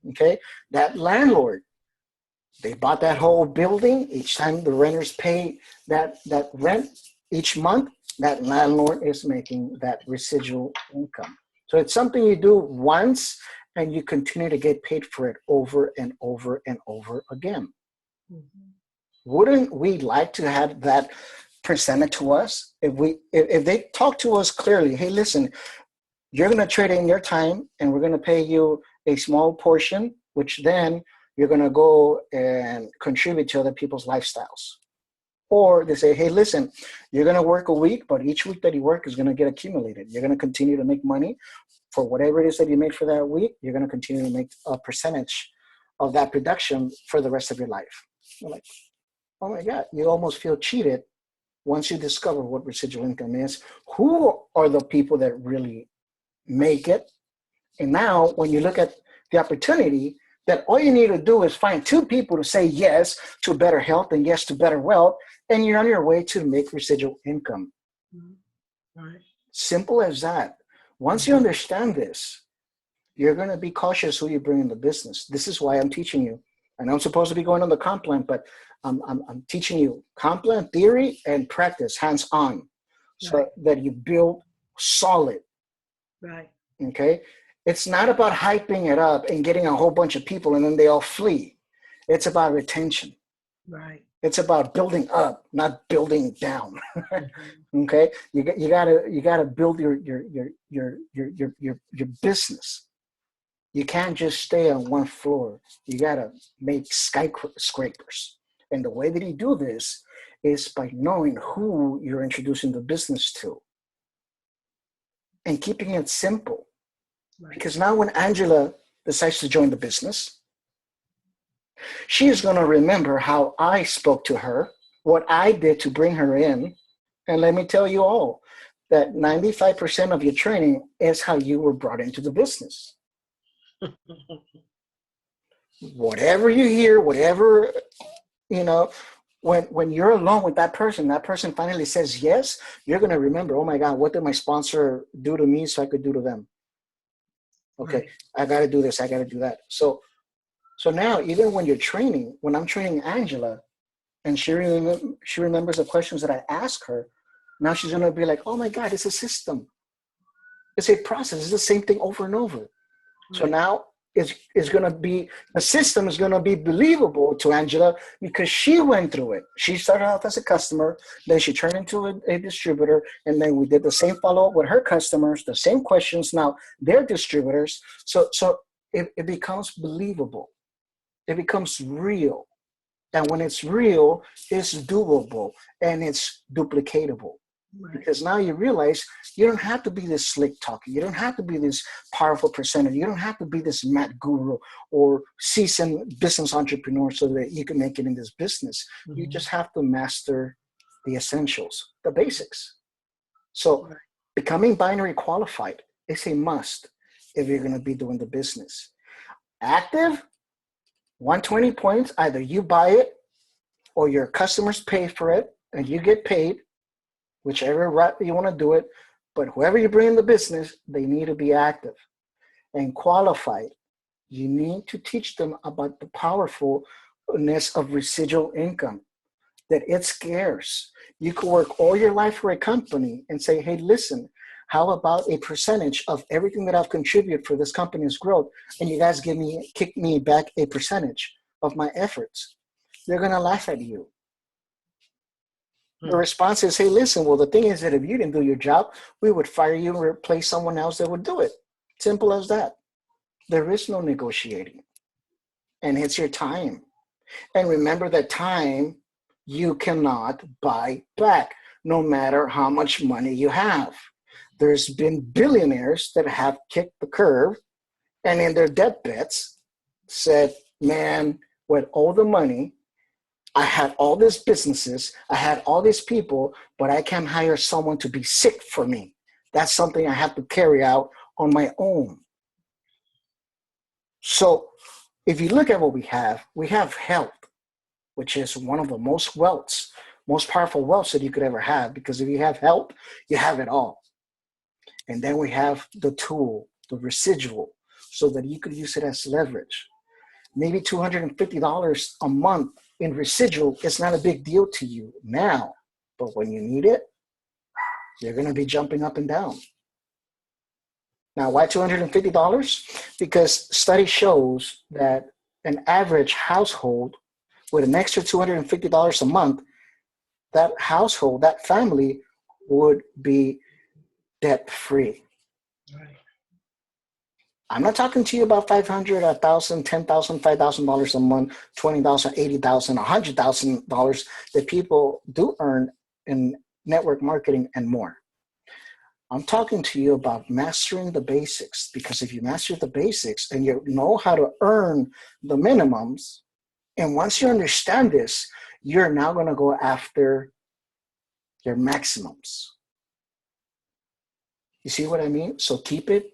Okay, that landlord, they bought that whole building. Each time the renters pay that rent each month, that landlord is making that residual income. So it's something you do once and you continue to get paid for it over and over and over again. Mm-hmm. Wouldn't we like to have that presented to us? If they talk to us clearly, hey, listen, you're going to trade in your time and we're going to pay you a small portion, which then you're going to go and contribute to other people's lifestyles. Or they say, hey, listen, you're going to work a week, but each week that you work is going to get accumulated. You're going to continue to make money for whatever it is that you made for that week. You're going to continue to make a percentage of that production for the rest of your life. You're like, oh my God, you almost feel cheated once you discover what residual income is. Who are the people that really make it? And now when you look at the opportunity, that all you need to do is find two people to say yes to better health and yes to better wealth, and you're on your way to make residual income. Right. Simple as that. Once you understand this, you're going to be cautious who you bring in the business. This is why I'm teaching you. I know I'm supposed to be going on the comp plan, but I'm teaching you comp plan theory and practice hands-on, so that you build solid. Right. Okay. It's not about hyping it up and getting a whole bunch of people and then they all flee. It's about retention. Right. It's about building up, not building down. Mm-hmm. Okay. You gotta build your business. You can't just stay on one floor. You gotta make skyscrapers. And the way that you do this is by knowing who you're introducing the business to and keeping it simple. Right. Because now when Angela decides to join the business, she is going to remember how I spoke to her, what I did to bring her in. And let me tell you all that 95% of your training is how you were brought into the business. Whatever you hear, whatever, when you're alone with that person finally says yes, you're going to remember, oh my God, what did my sponsor do to me so I could do to them? Okay, right. I got to do this. I got to do that. So now, even when you're training, when I'm training Angela and she remembers the questions that I ask her, now she's going to be like, oh my God, it's a system. It's a process. It's the same thing over and over. Right. So now is going to be, the system is going to be believable to Angela because she went through it. She started off as a customer, then she turned into a distributor, and then we did the same follow-up with her customers, the same questions. Now they're distributors. So it becomes believable. It becomes real. And when it's real, it's doable and it's duplicatable. Right. Because now you realize you don't have to be this slick talker. You don't have to be this powerful presenter. You don't have to be this math guru or seasoned business entrepreneur so that you can make it in this business. Mm-hmm. You just have to master the essentials, the basics. So becoming binary qualified is a must if you're going to be doing the business. Active, 120 points, either you buy it or your customers pay for it and you get paid, whichever route you want to do it. But whoever you bring in the business, they need to be active. And qualified, you need to teach them about the powerfulness of residual income, that it's scarce. You could work all your life for a company and say, hey, listen, how about a percentage of everything that I've contributed for this company's growth, and you guys kick me back a percentage of my efforts? They're going to laugh at you. The response is, hey, listen, well, the thing is that if you didn't do your job, we would fire you and replace someone else that would do it. Simple as that. There is no negotiating. And it's your time. And remember that time you cannot buy back, no matter how much money you have. There's been billionaires that have kicked the curb and in their deathbeds said, man, with all the money, I had all these businesses, I had all these people, but I can't hire someone to be sick for me. That's something I have to carry out on my own. So if you look at what we have health, which is one of the most powerful wealths that you could ever have, because if you have health, you have it all. And then we have the tool, the residual, so that you could use it as leverage. Maybe $250 a month in residual is not a big deal to you now, but when you need it, you're going to be jumping up and down. Now, why $250? Because study shows that an average household with an extra $250 a month, that household, that family would be debt-free. Right. I'm not talking to you about $500, $1,000, $10,000, $5,000 a month, $20,000, $80,000, $100,000 that people do earn in network marketing and more. I'm talking to you about mastering the basics, because if you master the basics and you know how to earn the minimums, and once you understand this, you're now going to go after your maximums. You see what I mean? So keep it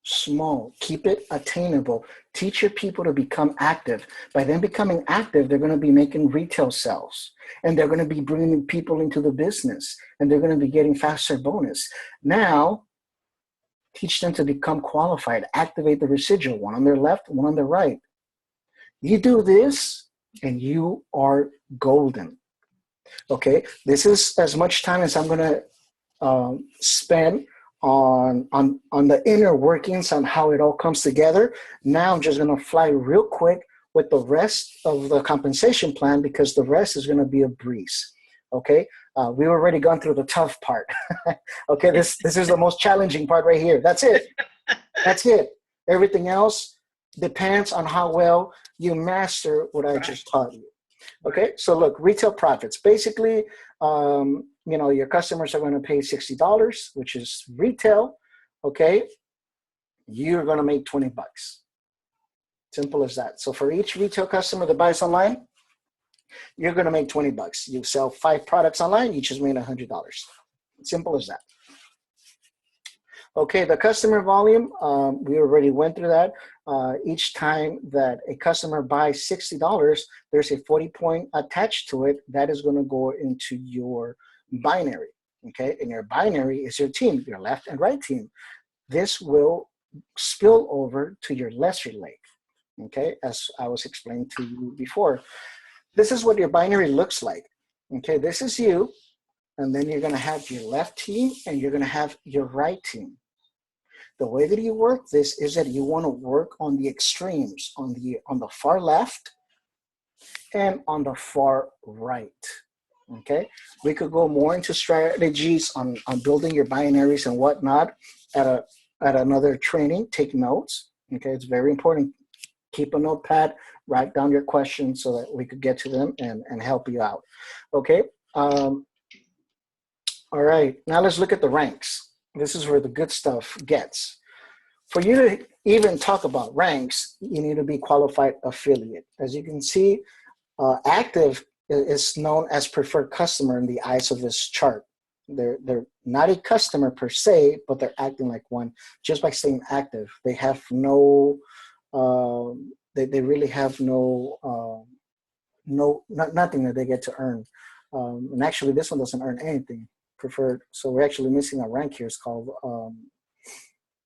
small, keep it attainable. Teach your people to become active. By them becoming active, they're going to be making retail sales, and they're going to be bringing people into the business, and they're going to be getting faster bonus. Now, teach them to become qualified. Activate the residual, one on their left, one on their right. You do this, and you are golden. Okay, this is as much time as I'm going to spend on the inner workings on how it all comes together. Now I'm just going to fly real quick with the rest of the compensation plan, because the rest is going to be a breeze. Okay, we've already gone through the tough part. Okay, this is the most challenging part right here. That's it. That's it. Everything else depends on how well you master what I just taught you. Okay, so look, retail profits. Basically, your customers are going to pay $60, which is retail. Okay, you're going to make $20. Simple as that. So for each retail customer that buys online, you're going to make $20. You sell 5 products online, you just made $100. Simple as that. Okay, the customer volume, we already went through that. Each time that a customer buys $60, there's a 40-point attached to it that is going to go into your binary. Okay, and your binary is your team, your left and right team. This will spill over to your lesser leg. Okay, as I was explaining to you before. This is what your binary looks like. Okay, this is you, and then you're going to have your left team and you're going to have your right team. The way that you work this is that you want to work on the extremes, on the far left and on the far right. Okay, we could go more into strategies on building your binaries and whatnot at another training. Take notes. Okay, it's very important. Keep a notepad, write down your questions so that we could get to them and help you out. Okay. All right, now let's look at the ranks. This is where the good stuff gets. For you to even talk about ranks, you need to be qualified affiliate. As you can see, active is known as preferred customer in the eyes of this chart. They're not a customer per se, but they're acting like one just by staying active. They have no, they really have no, nothing that they get to earn. And actually, this one doesn't earn anything. Preferred. So we're actually missing a rank here. It's called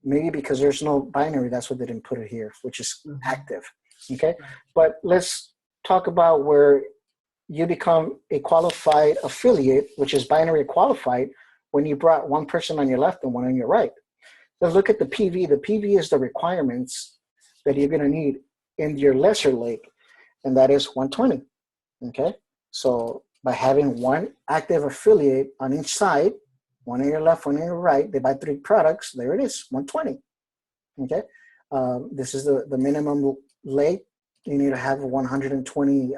maybe because there's no binary. That's what they didn't put it here, which is active. Okay, but let's talk about where you become a qualified affiliate, which is binary qualified, when you brought one person on your left and one on your right. Let's look at the PV. The PV is the requirements that you're going to need in your lesser lake, and that is 120. Okay, so by having one active affiliate on each side, one on your left, one on your right, they buy 3 products. There it is, 120. Okay, this is the minimum lake. You need to have 120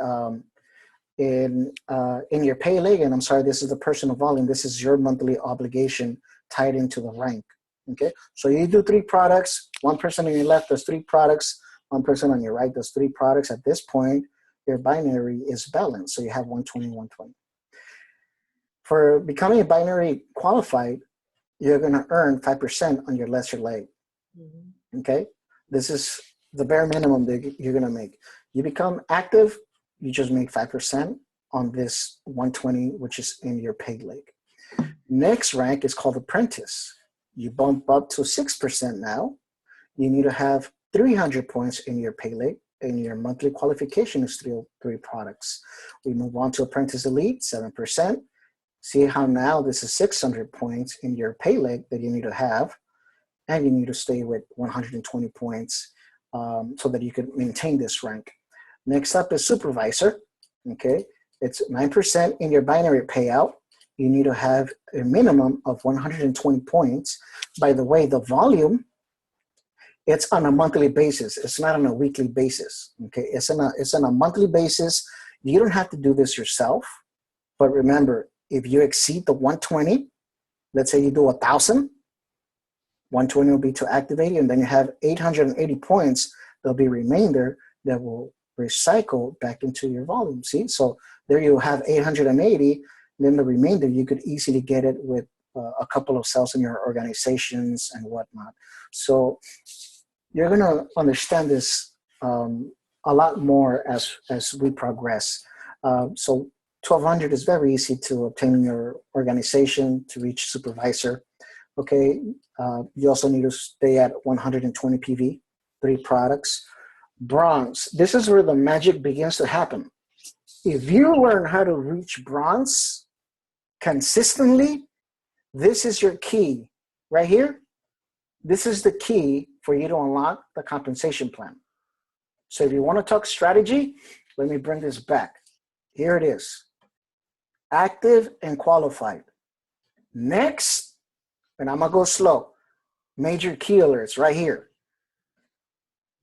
in your pay leg, and I'm sorry, this is the personal volume. This is your monthly obligation tied into the rank. Okay, so you do 3 products. One person on your left does 3 products. One person on your right does 3 products. At this point, your binary is balanced, so you have 120, 120. For becoming a binary qualified, you're going to earn 5% on your lesser leg. Okay, this is the bare minimum that you're going to make. You become active, you just make 5% on this 120, which is in your pay leg. Next rank is called apprentice. You bump up to 6% now. You need to have 300 points in your pay leg, and your monthly qualification is 3 products. We move on to apprentice elite, 7%. See how now this is 600 points in your pay leg that you need to have, and you need to stay with 120 points so that you can maintain this rank. Next up is supervisor. Okay, it's 9% in your binary payout. You need to have a minimum of 120 points. By the way, the volume, it's on a monthly basis. It's not on a weekly basis. Okay, it's on a monthly basis. You don't have to do this yourself, but remember, if you exceed the 120, let's say you do 1,000, 120 will be to activate, and then you have 880 points. There'll be remainder that will recycle back into your volume. See, so there you have 880. Then the remainder, you could easily get it with a couple of cells in your organizations and whatnot. So you're going to understand this a lot more as we progress. So 1,200 is very easy to obtain in your organization to reach supervisor. Okay, you also need to stay at 120 PV, 3 products. Bronze, this is where the magic begins to happen. If you learn how to reach bronze consistently, this is your key right here. This is the key for you to unlock the compensation plan. So if you want to talk strategy, let me bring this back. Here it is. Active and qualified. Next, and I'm going to go slow, major key alerts right here.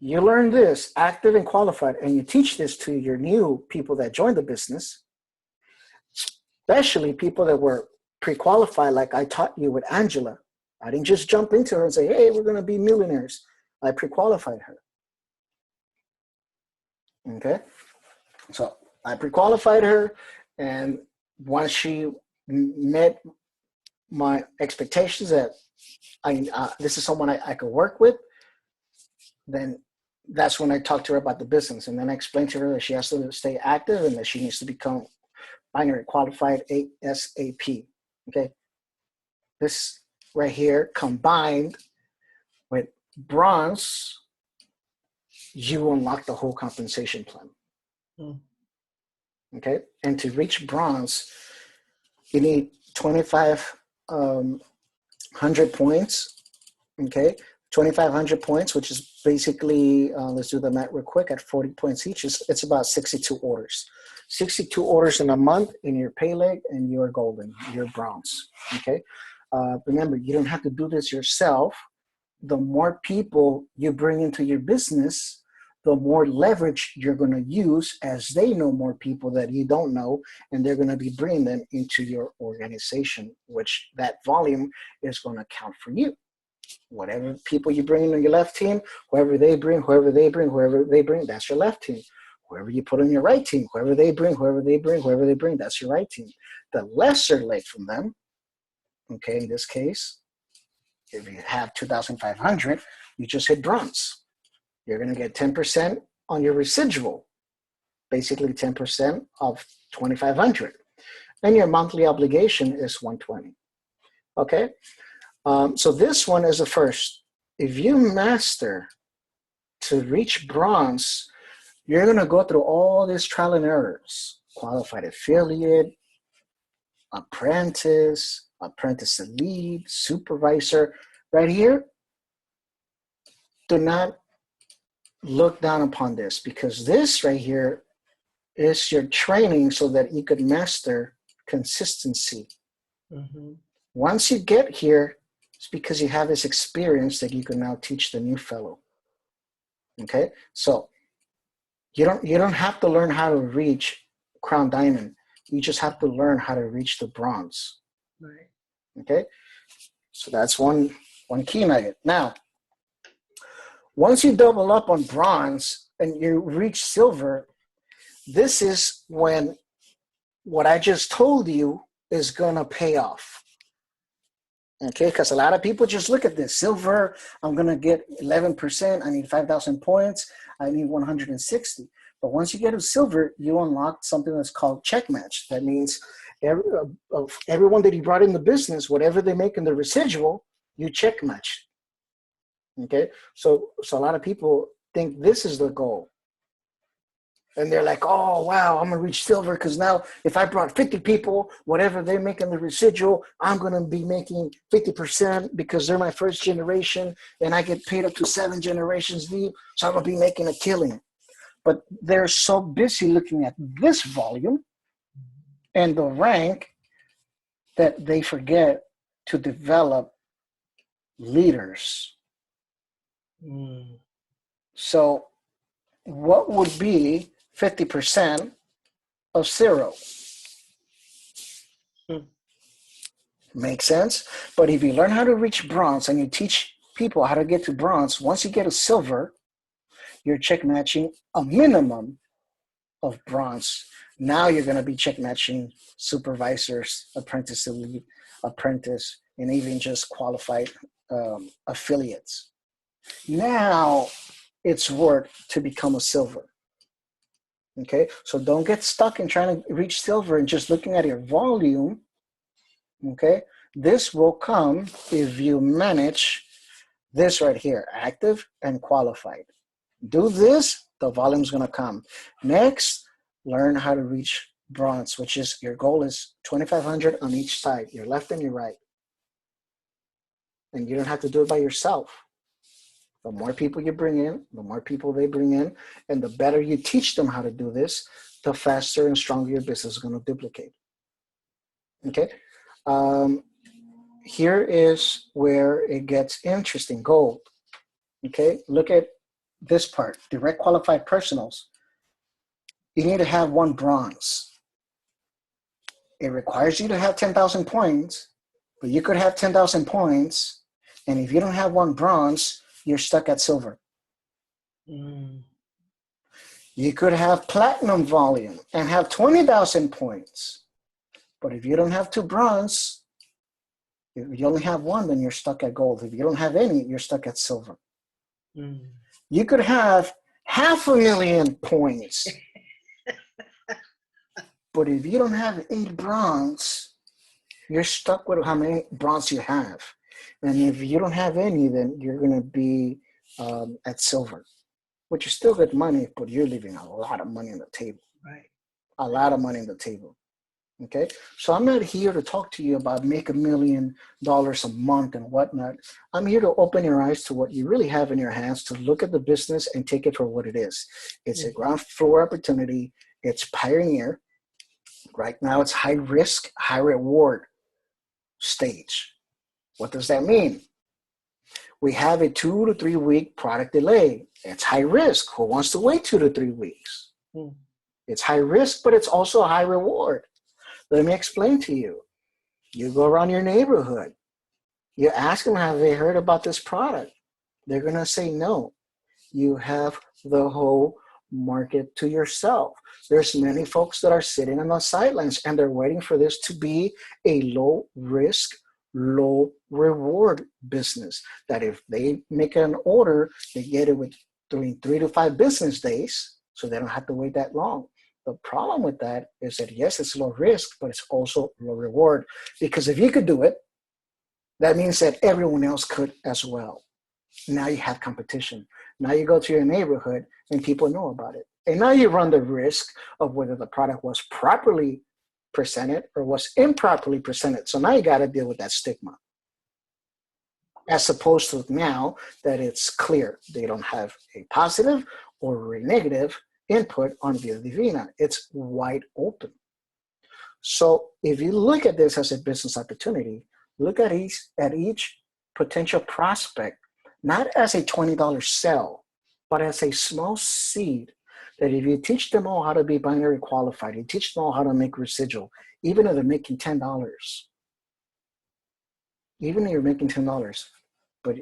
You learn this, active and qualified, and you teach this to your new people that join the business, especially people that were pre-qualified like I taught you with Angela. I didn't just jump into her and say, hey, we're going to be millionaires. I pre-qualified her. Okay? So I pre-qualified her, and once she met my expectations that this is someone I could work with, then that's when I talked to her about the business. And then I explained to her that she has to stay active and that she needs to become binary qualified ASAP. Okay? This right here combined with bronze, you unlock the whole compensation plan. Okay? And to reach bronze, you need 2,500 points. Okay? 2,500 points, which is basically, let's do the math real quick, at 40 points each, it's about 62 orders. 62 orders in a month, and you're pay leg, and you're golden, you're bronze, okay? Remember, you don't have to do this yourself. The more people you bring into your business, the more leverage you're going to use, as they know more people that you don't know, and they're going to be bringing them into your organization, which that volume is going to count for you. Whatever people you bring in your left team, whoever they bring, that's your left team. Whoever you put on your right team, whoever they bring, that's your right team. The lesser leg from them, okay, in this case, if you have 2,500, you just hit bronze. You're going to get 10% on your residual, basically 10% of 2,500. And your monthly obligation is 120. Okay? So this one is the first. If you master to reach bronze, you're going to go through all these trial and errors. Qualified affiliate, apprentice to lead, supervisor. Right here, do not look down upon this, because this right here is your training so that you could master consistency. Mm-hmm. Once you get here, it's because you have this experience that you can now teach the new fellow. Okay, so you don't have to learn how to reach crown diamond. You just have to learn how to reach the bronze. Right. Okay, so that's one key nugget. Now, once you double up on bronze and you reach silver, this is when what I just told you is gonna pay off. Okay, because a lot of people just look at this. Silver, I'm gonna get 11%, I need 5,000 points, I need 160. But once you get to silver, you unlock something that's called check match. That means everyone that you brought in the business, whatever they make in the residual, you check match. Okay, so a lot of people think this is the goal. And they're like, oh, wow, I'm going to reach silver because now if I brought 50 people, whatever they make in the residual, I'm going to be making 50% because they're my first generation and I get paid up to 7 generations deep, so I'm going to be making a killing. But they're so busy looking at this volume and the rank that they forget to develop leaders. So what would be 50% of 0? Makes sense? But if you learn how to reach bronze and you teach people how to get to bronze, once you get to silver, you're check matching a minimum of bronze. Now you're going to be check matching supervisors, apprentice to lead, apprentice, and even just qualified affiliates. Now it's worth to become a silver. Okay, so don't get stuck in trying to reach silver and just looking at your volume. Okay, this will come if you manage this right here, active and qualified. Do this, the volume's going to come. Next, learn how to reach bronze, which is your goal is 2,500 on each side, your left and your right. And you don't have to do it by yourself. The more people you bring in, the more people they bring in, and the better you teach them how to do this, the faster and stronger your business is going to duplicate. Okay. Here is where it gets interesting. Gold. Okay. Look at this part. Direct qualified personals. You need to have 1 bronze. It requires you to have 10,000 points, but you could have 10,000 points, and if you don't have 1 bronze, you're stuck at silver. You could have platinum volume and have 20,000 points. But if you don't have 2 bronze, if you only have 1, then you're stuck at gold. If you don't have any, you're stuck at silver. You could have 500,000 points. But if you don't have 8 bronze, you're stuck with how many bronze you have. And if you don't have any, then you're going to be at silver, which is still good money, but you're leaving a lot of money on the table. Right. A lot of money on the table. Okay, so I'm not here to talk to you about make $1 million a month and whatnot. I'm here to open your eyes to what you really have in your hands, to look at the business and take it for what it is. It's a ground floor opportunity. It's pioneer. Right now, it's high risk, high reward stage. What does that mean? We have a 2 to 3 week product delay. It's high risk. Who wants to wait 2 to 3 weeks? It's high risk, but it's also a high reward. Let me explain to you. You go around your neighborhood. You ask them, have they heard about this product? They're going to say no. You have the whole market to yourself. There's many folks that are sitting on the sidelines and they're waiting for this to be a low risk, low reward business. That if they make an order, they get it within 3 to 5 business days, so they don't have to wait that long. The problem with that is that, yes, it's low risk, but it's also low reward. Because if you could do it, that means that everyone else could as well. Now you have competition. Now you go to your neighborhood and people know about it. And now you run the risk of whether the product was properly presented or was improperly presented. So now you got to deal with that stigma. As opposed to now that it's clear they don't have a positive or a negative input on Vida Divina. It's wide open. So if you look at this as a business opportunity, look at each potential prospect, not as a $20 sell, but as a small seed that if you teach them all how to be binary qualified, you teach them all how to make residual, even if they're making $10, even if you're making $10, but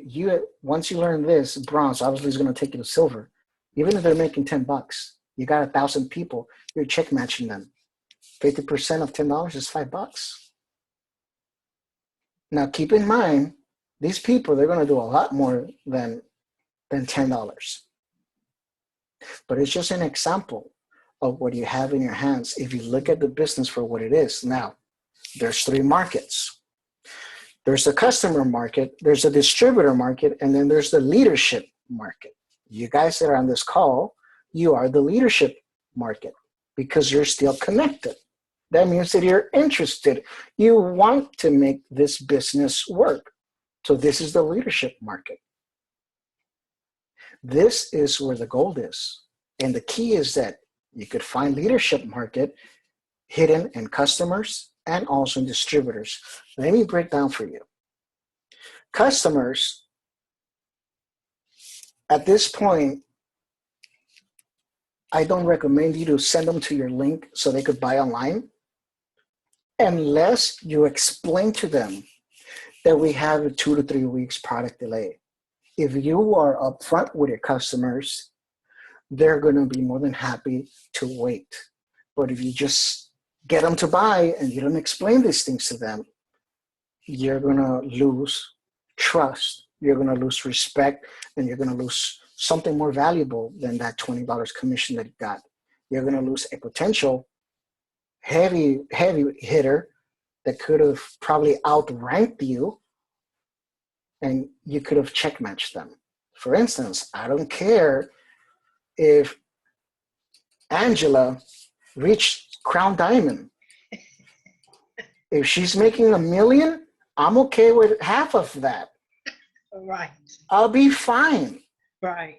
once you learn this, bronze obviously is going to take you to silver. Even if they're making $10, you got 1,000 people, you're check matching them. 50% of $10 is $5. Now keep in mind, these people, they're going to do a lot more than $10. But it's just an example of what you have in your hands if you look at the business for what it is. Now, there's 3 markets. There's the customer market, there's the distributor market, and then there's the leadership market. You guys that are on this call, you are the leadership market because you're still connected. That means that you're interested. You want to make this business work. So this is the leadership market. This is where the gold is. And the key is that you could find leadership market hidden in customers and also in distributors. Let me break down for you. Customers, at this point, I don't recommend you to send them to your link so they could buy online unless you explain to them that we have a 2 to 3 weeks product delay. If you are upfront with your customers, they're going to be more than happy to wait. But if you just get them to buy and you don't explain these things to them, you're going to lose trust. You're going to lose respect, and you're going to lose something more valuable than that $20 commission that you got. You're going to lose a potential heavy hitter that could have probably outranked you, and you could have check matched them. For instance, I don't care if Angela reached Crown Diamond. If she's making $1 million, I'm okay with half of that. Right. I'll be fine. Right.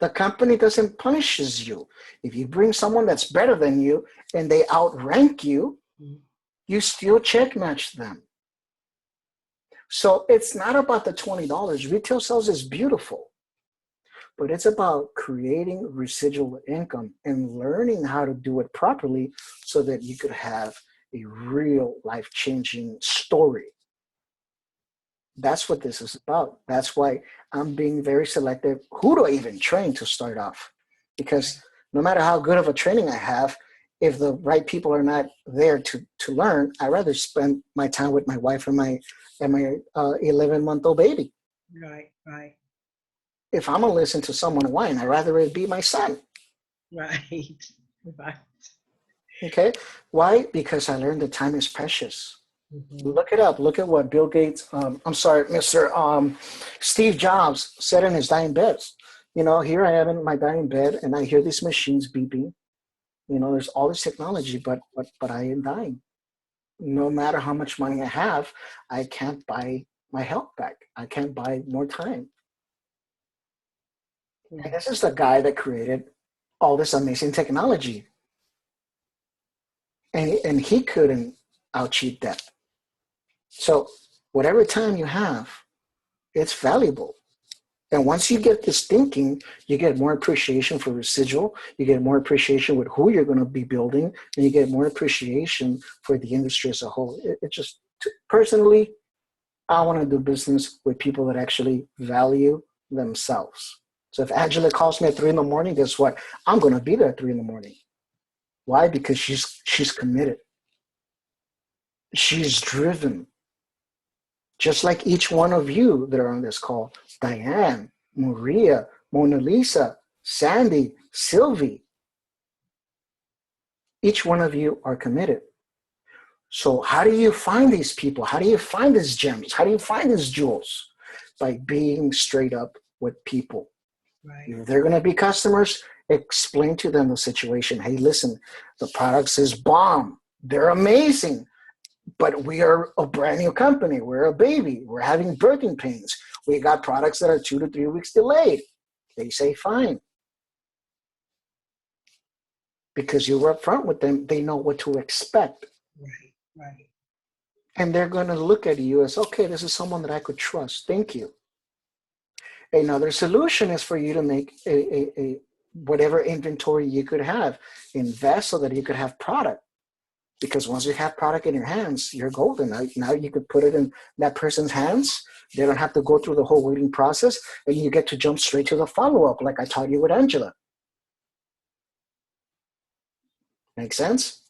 The company doesn't punish you. If you bring someone that's better than you and they outrank you, you still check match them. So it's not about the $20. Retail sales is beautiful, but it's about creating residual income and learning how to do it properly so that you could have a real life-changing story. That's what this is about. That's why I'm being very selective. Who do I even train to start off? Because no matter how good of a training I have, if the right people are not there to learn, I'd rather spend my time with my wife and my 11-month-old baby. Right, right. If I'm going to listen to someone whine, I'd rather it be my son. Right, right. Okay? Why? Because I learned that time is precious. Mm-hmm. Look it up. Look at what Bill Gates, Mr. Steve Jobs said in his dying bed. You know, here I am in my dying bed and I hear these machines beeping. You know, there's all this technology, but I am dying. no matter how much money I have, I can't buy my health back. I can't buy more time. And this is the guy that created all this amazing technology. And he couldn't out-cheat that. So whatever time you have, it's valuable. And once you get this thinking, you get more appreciation for residual, you get more appreciation with who you're going to be building, and you get more appreciation for the industry as a whole. It just, personally, I want to do business with people that actually value themselves. So if Angela calls me at 3 a.m, guess what? I'm going to be there at 3 a.m. Why? Because she's committed. She's driven. Just like each one of you that are on this call, Diane, Maria, Mona Lisa, Sandy, Sylvie, each one of you are committed. So how do you find these people? How do you find these gems? How do you find these jewels? By being straight up with people. Right. If they're going to be customers, explain to them the situation. Hey, listen, the products is bomb. They're amazing. But we are a brand new company. We're a baby. We're having birthing pains. We got products that are 2 to 3 weeks delayed. They say, fine. Because you were upfront with them, they know what to expect. Right, right. And they're going to look at you as, okay, this is someone that I could trust. Thank you. Another solution is for you to make a whatever inventory you could have. Invest so that you could have product. Because once you have product in your hands, you're golden. Now you could put it in that person's hands. They don't have to go through the whole waiting process, and you get to jump straight to the follow-up like I taught you with Angela. Make sense?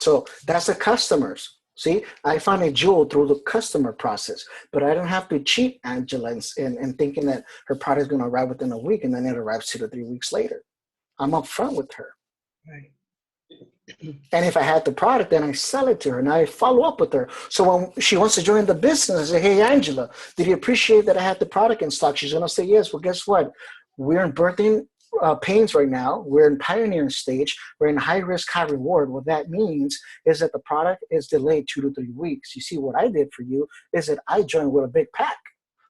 So that's the customers. See, I found a jewel through the customer process, but I don't have to cheat Angela in thinking that her product is going to arrive within a week, and then it arrives 2 to 3 weeks later. I'm upfront with her. Right. And if I had the product, then I sell it to her and I follow up with her. So when she wants to join the business, I say, hey, Angela, did you appreciate that I had the product in stock? She's going to say, yes. Well, guess what? We're in birthing pains right now. We're in pioneering stage. We're in high risk, high reward. What that means is that the product is delayed 2 to 3 weeks. You see, what I did for you is that I joined with a big pack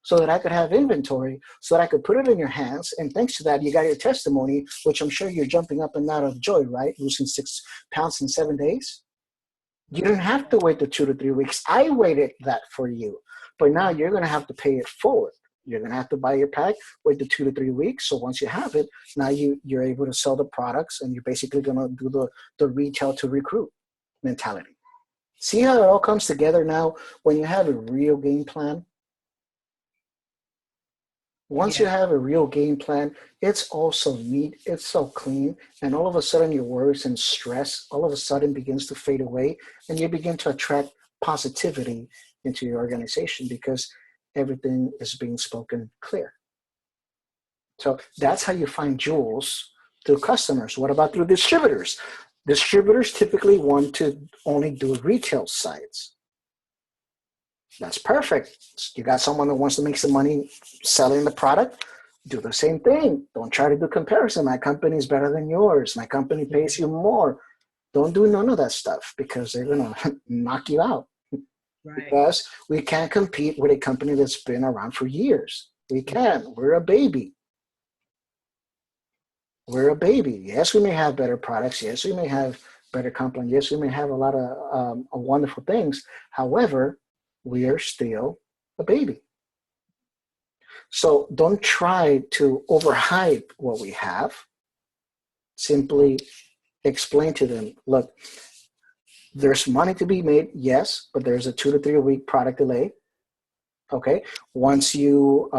so that I could have inventory, so that I could put it in your hands. And thanks to that, you got your testimony, which I'm sure you're jumping up and down of joy, right? Losing 6 pounds in 7 days. You didn't have to wait the 2 to 3 weeks. I waited that for you. But now you're going to have to pay it forward. You're going to have to buy your pack, wait the 2 to 3 weeks. So once you have it, now you're able to sell the products, and you're basically going to do the retail to recruit mentality. See how it all comes together now when you have a real game plan? Once you have a real game plan, it's all so neat, it's so clean, and all of a sudden your worries and stress all of a sudden begins to fade away, and you begin to attract positivity into your organization because everything is being spoken clear. So that's how you find jewels through customers. What about through distributors? Distributors typically want to only do retail sites. That's perfect. You got someone that wants to make some money selling the product, do the same thing. Don't try to do comparison. My company is better than yours. My company pays you more. Don't do none of that stuff because they're going to knock you out. Right. Because we can't compete with a company that's been around for years. We can. We're a baby. We're a baby. Yes, we may have better products. Yes, we may have better company. Yes, we may have a lot of wonderful things. However, we are still a baby. So don't try to overhype what we have. Simply explain to them, look, there's money to be made, yes, but there's a 2 to 3 week product delay. Okay. Once you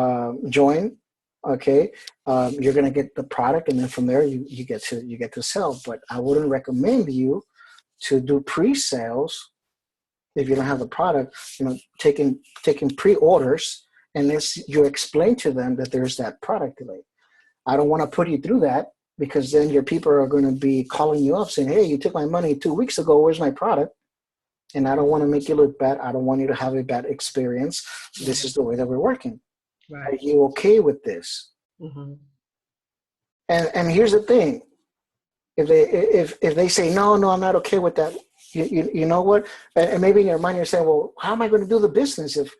join, okay, you're going to get the product, and then from there you get to sell. But I wouldn't recommend you to do pre-sales if you don't have the product, taking pre-orders, unless you explain to them that there's that product delay. I don't want to put you through that, because then your people are going to be calling you up saying, hey, you took my money 2 weeks ago, where's my product? And I don't want to make you look bad. I don't want you to have a bad experience. This is the way that we're working. Right. Are you okay with this? Mm-hmm. And here's the thing. If they say, no, I'm not okay with that, You know what? And maybe in your mind you're saying, well, how am I going to do the business if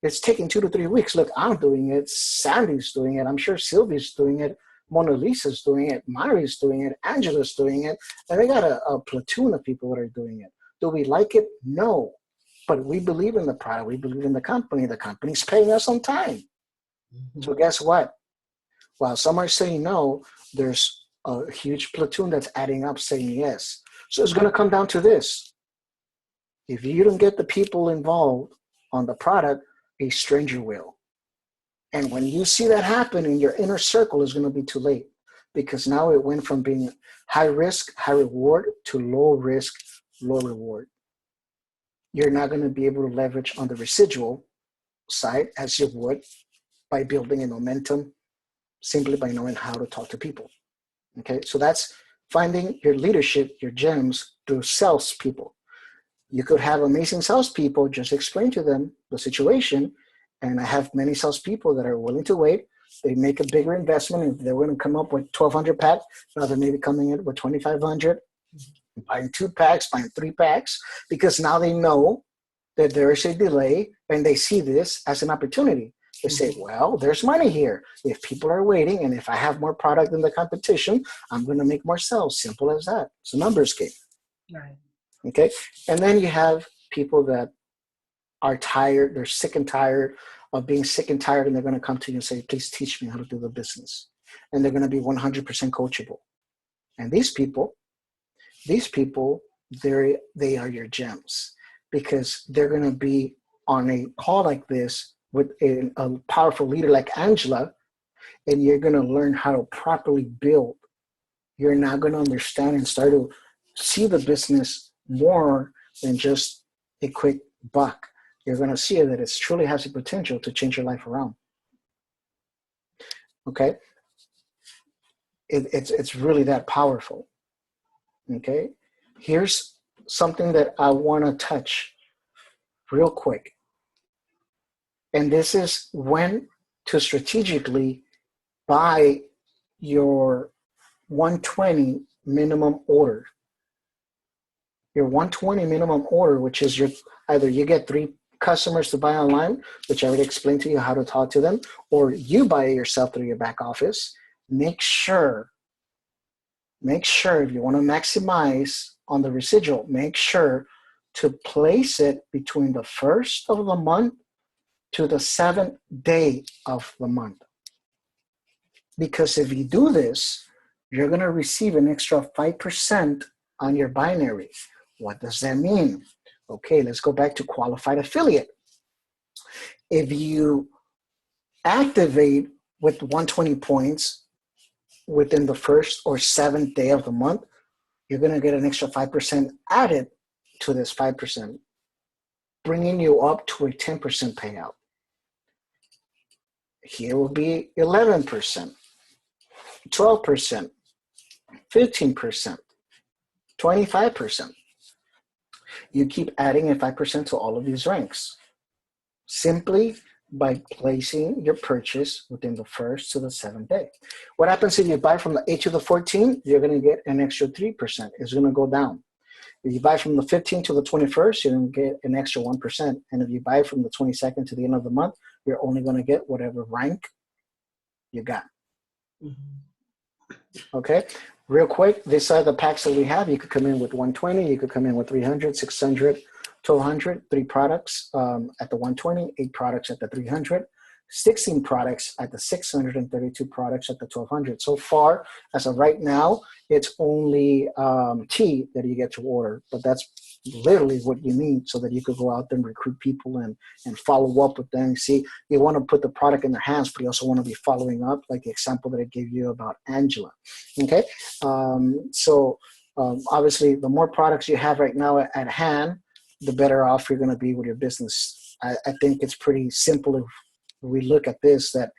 it's taking 2 to 3 weeks? Look, I'm doing it. Sandy's doing it. I'm sure Sylvia's doing it. Mona Lisa's doing it. Mari's doing it. Angela's doing it. And we got a platoon of people that are doing it. Do we like it? No. But we believe in the product. We believe in the company. The company's paying us on time. Mm-hmm. So guess what? While some are saying no, there's a huge platoon that's adding up saying yes. So it's going to come down to this. If you don't get the people involved on the product, a stranger will. And when you see that happen in your inner circle, it's going to be too late, because now it went from being high risk, high reward to low risk, low reward. You're not going to be able to leverage on the residual side as you would by building a momentum simply by knowing how to talk to people. Okay, so that's finding your leadership, your gems through salespeople. You could have amazing salespeople, just explain to them the situation. And I have many salespeople that are willing to wait. They make a bigger investment. If they're going to come up with 1,200 packs, now they're maybe coming in with 2,500, buying 2 packs, buying 3 packs, because now they know that there is a delay and they see this as an opportunity. They say, well, there's money here. If people are waiting and if I have more product than the competition, I'm going to make more sales. Simple as that. It's a numbers game. Right. Okay. And then you have people that are tired. They're sick and tired of being sick and tired. And they're going to come to you and say, please teach me how to do the business. And they're going to be 100% coachable. And these people, they are your gems, because they're going to be on a call like this with a powerful leader like Angela, and you're going to learn how to properly build. You're now going to understand and start to see the business more than just a quick buck. You're going to see that it truly has the potential to change your life around. Okay? It's really that powerful. Okay? Here's something that I want to touch real quick. And this is when to strategically buy your 120 minimum order. Your 120 minimum order, which is either you get 3 customers to buy online, which I already explained to you how to talk to them, or you buy it yourself through your back office. Make sure if you want to maximize on the residual, make sure to place it between the 1st of the month to the 7th day of the month. Because if you do this, you're going to receive an extra 5% on your binary. What does that mean? Okay, let's go back to qualified affiliate. If you activate with 120 points within the 1st or 7th day of the month, you're going to get an extra 5% added to this 5%, bringing you up to a 10% payout. Here will be 11%, 12%, 15%, 25%. You keep adding a 5% to all of these ranks simply by placing your purchase within the 1st to the 7th day. What happens if you buy from the 8th to the 14th? You're going to get an extra 3%. It's going to go down. If you buy from the 15th to the 21st, you're going to get an extra 1%. And if you buy from the 22nd to the end of the month, you're only going to get whatever rank you got. Mm-hmm. Okay? Real quick, these are the packs that we have. You could come in with 120. You could come in with 300, 600, 1200, 3 products at the 120, 8 products at the 300, 16 products at the 600, and 32 products at the 1200. So far, as of right now, it's only tea that you get to order, but that's literally what you need so that you could go out there and recruit people and follow up with them. See, you want to put the product in their hands, but you also want to be following up, like the example that I gave you about Angela. Okay, obviously, the more products you have right now at hand, the better off you're going to be with your business. I think it's pretty simple if we look at this, that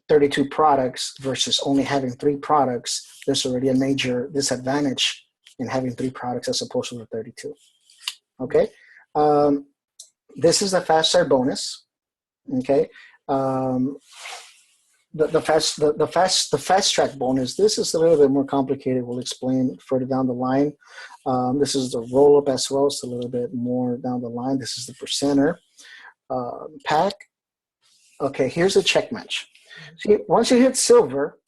32 products versus only having 3 products, there's already a major disadvantage in having 3 products as opposed to the 32. Okay. This is the fast start bonus. Okay. the fast track bonus. This is a little bit more complicated. We'll explain further down the line. This is the roll up as well. It's a little bit more down the line. This is the percenter pack. Okay, here's a check match. See, once you hit silver,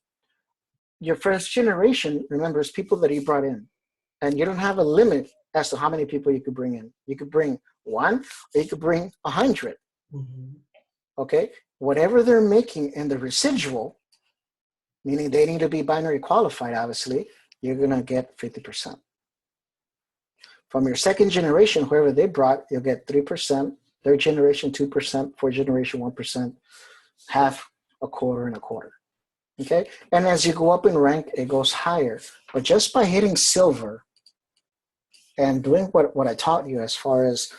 your first generation, remember, is people that you brought in, and you don't have a limit as to how many people you could bring in. You could bring one, or you could bring 100. Mm-hmm. Okay, whatever they're making in the residual, meaning they need to be binary qualified, obviously, you're gonna get 50%. From your second generation, whoever they brought, you'll get 3%, third generation 2%, fourth generation 1%, half, a quarter, and a quarter. Okay, and as you go up in rank, it goes higher. But just by hitting silver and doing what I taught you, as far as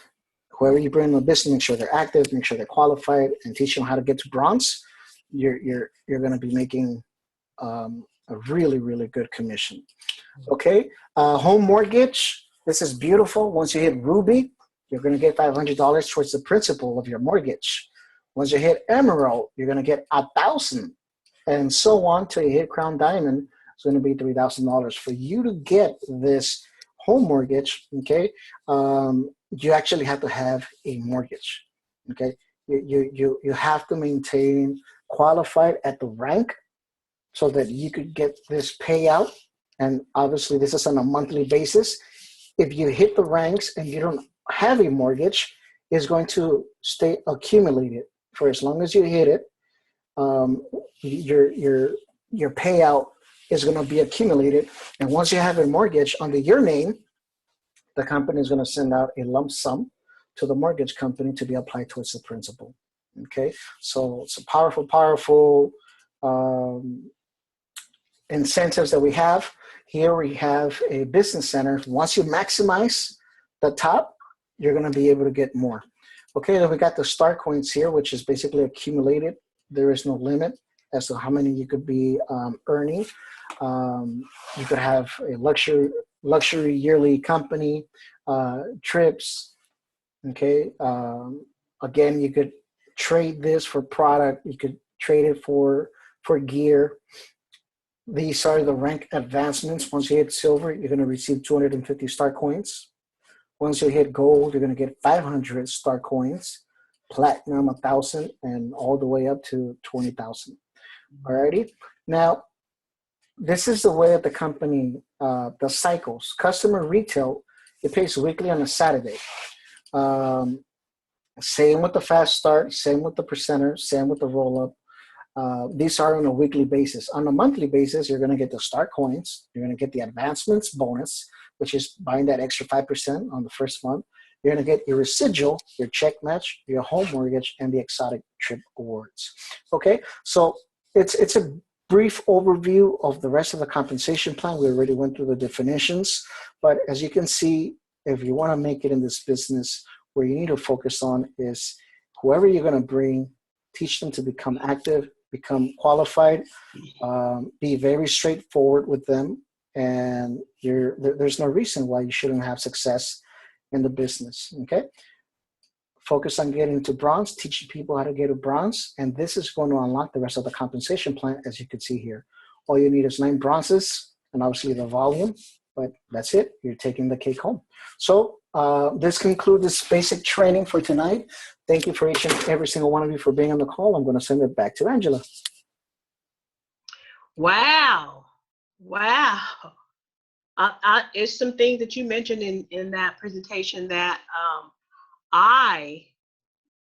whoever you bring in the business, make sure they're active, make sure they're qualified, and teach them how to get to bronze, you're going to be making a really, really good commission. Okay, home mortgage. This is beautiful. Once you hit ruby, you're going to get $500 towards the principal of your mortgage. Once you hit emerald, you're going to get $1,000, and so on till you hit crown diamond. It's going to be $3,000 for you to get this home mortgage. Okay, you actually have to have a mortgage. Okay, you have to maintain qualified at the rank so that you could get this payout. And obviously, this is on a monthly basis. If you hit the ranks and you don't have a mortgage, it's going to stay accumulated for as long as you hit it. Your payout is going to be accumulated, and once you have a mortgage under your name, the company is going to send out a lump sum to the mortgage company to be applied towards the principal. Okay, so it's a powerful incentives that we have. Here we have a business center. Once you maximize the top, you're going to be able to get more. Okay, then we got the star coins here, which is basically accumulated. There is no limit as to how many you could be earning. You could have a luxury yearly company, trips. Okay, again, you could trade this for product. You could trade it for gear. These are the rank advancements. Once you hit silver, you're going to receive 250 star coins. Once you hit gold, you're going to get 500 star coins, platinum 1,000, and all the way up to 20,000. Alrighty. Now, this is the way that the company, the cycles. Customer retail, it pays weekly on a Saturday. Same with the fast start, same with the percenter, same with the roll up. These are on a weekly basis. On a monthly basis, you're going to get the star coins. You're going to get the advancements bonus, which is buying that extra 5% on the first month. You're going to get your residual, your check match, your home mortgage, and the exotic trip awards. Okay, so it's a brief overview of the rest of the compensation plan. We already went through the definitions, but as you can see, if you want to make it in this business, where you need to focus on is whoever you're going to bring, teach them to become active, become qualified, be very straightforward with them, and there's no reason why you shouldn't have success in the business. Okay, focus on getting to bronze, teaching people how to get to bronze, and this is going to unlock the rest of the compensation plan. As you can see here, all you need is 9 bronzes and obviously the volume, but that's it. You're taking the cake home. So this concludes this basic training for tonight. Thank you for each and every single one of you for being on the call. I'm going to send it back to Angela. Wow. It's some things that you mentioned in that presentation that I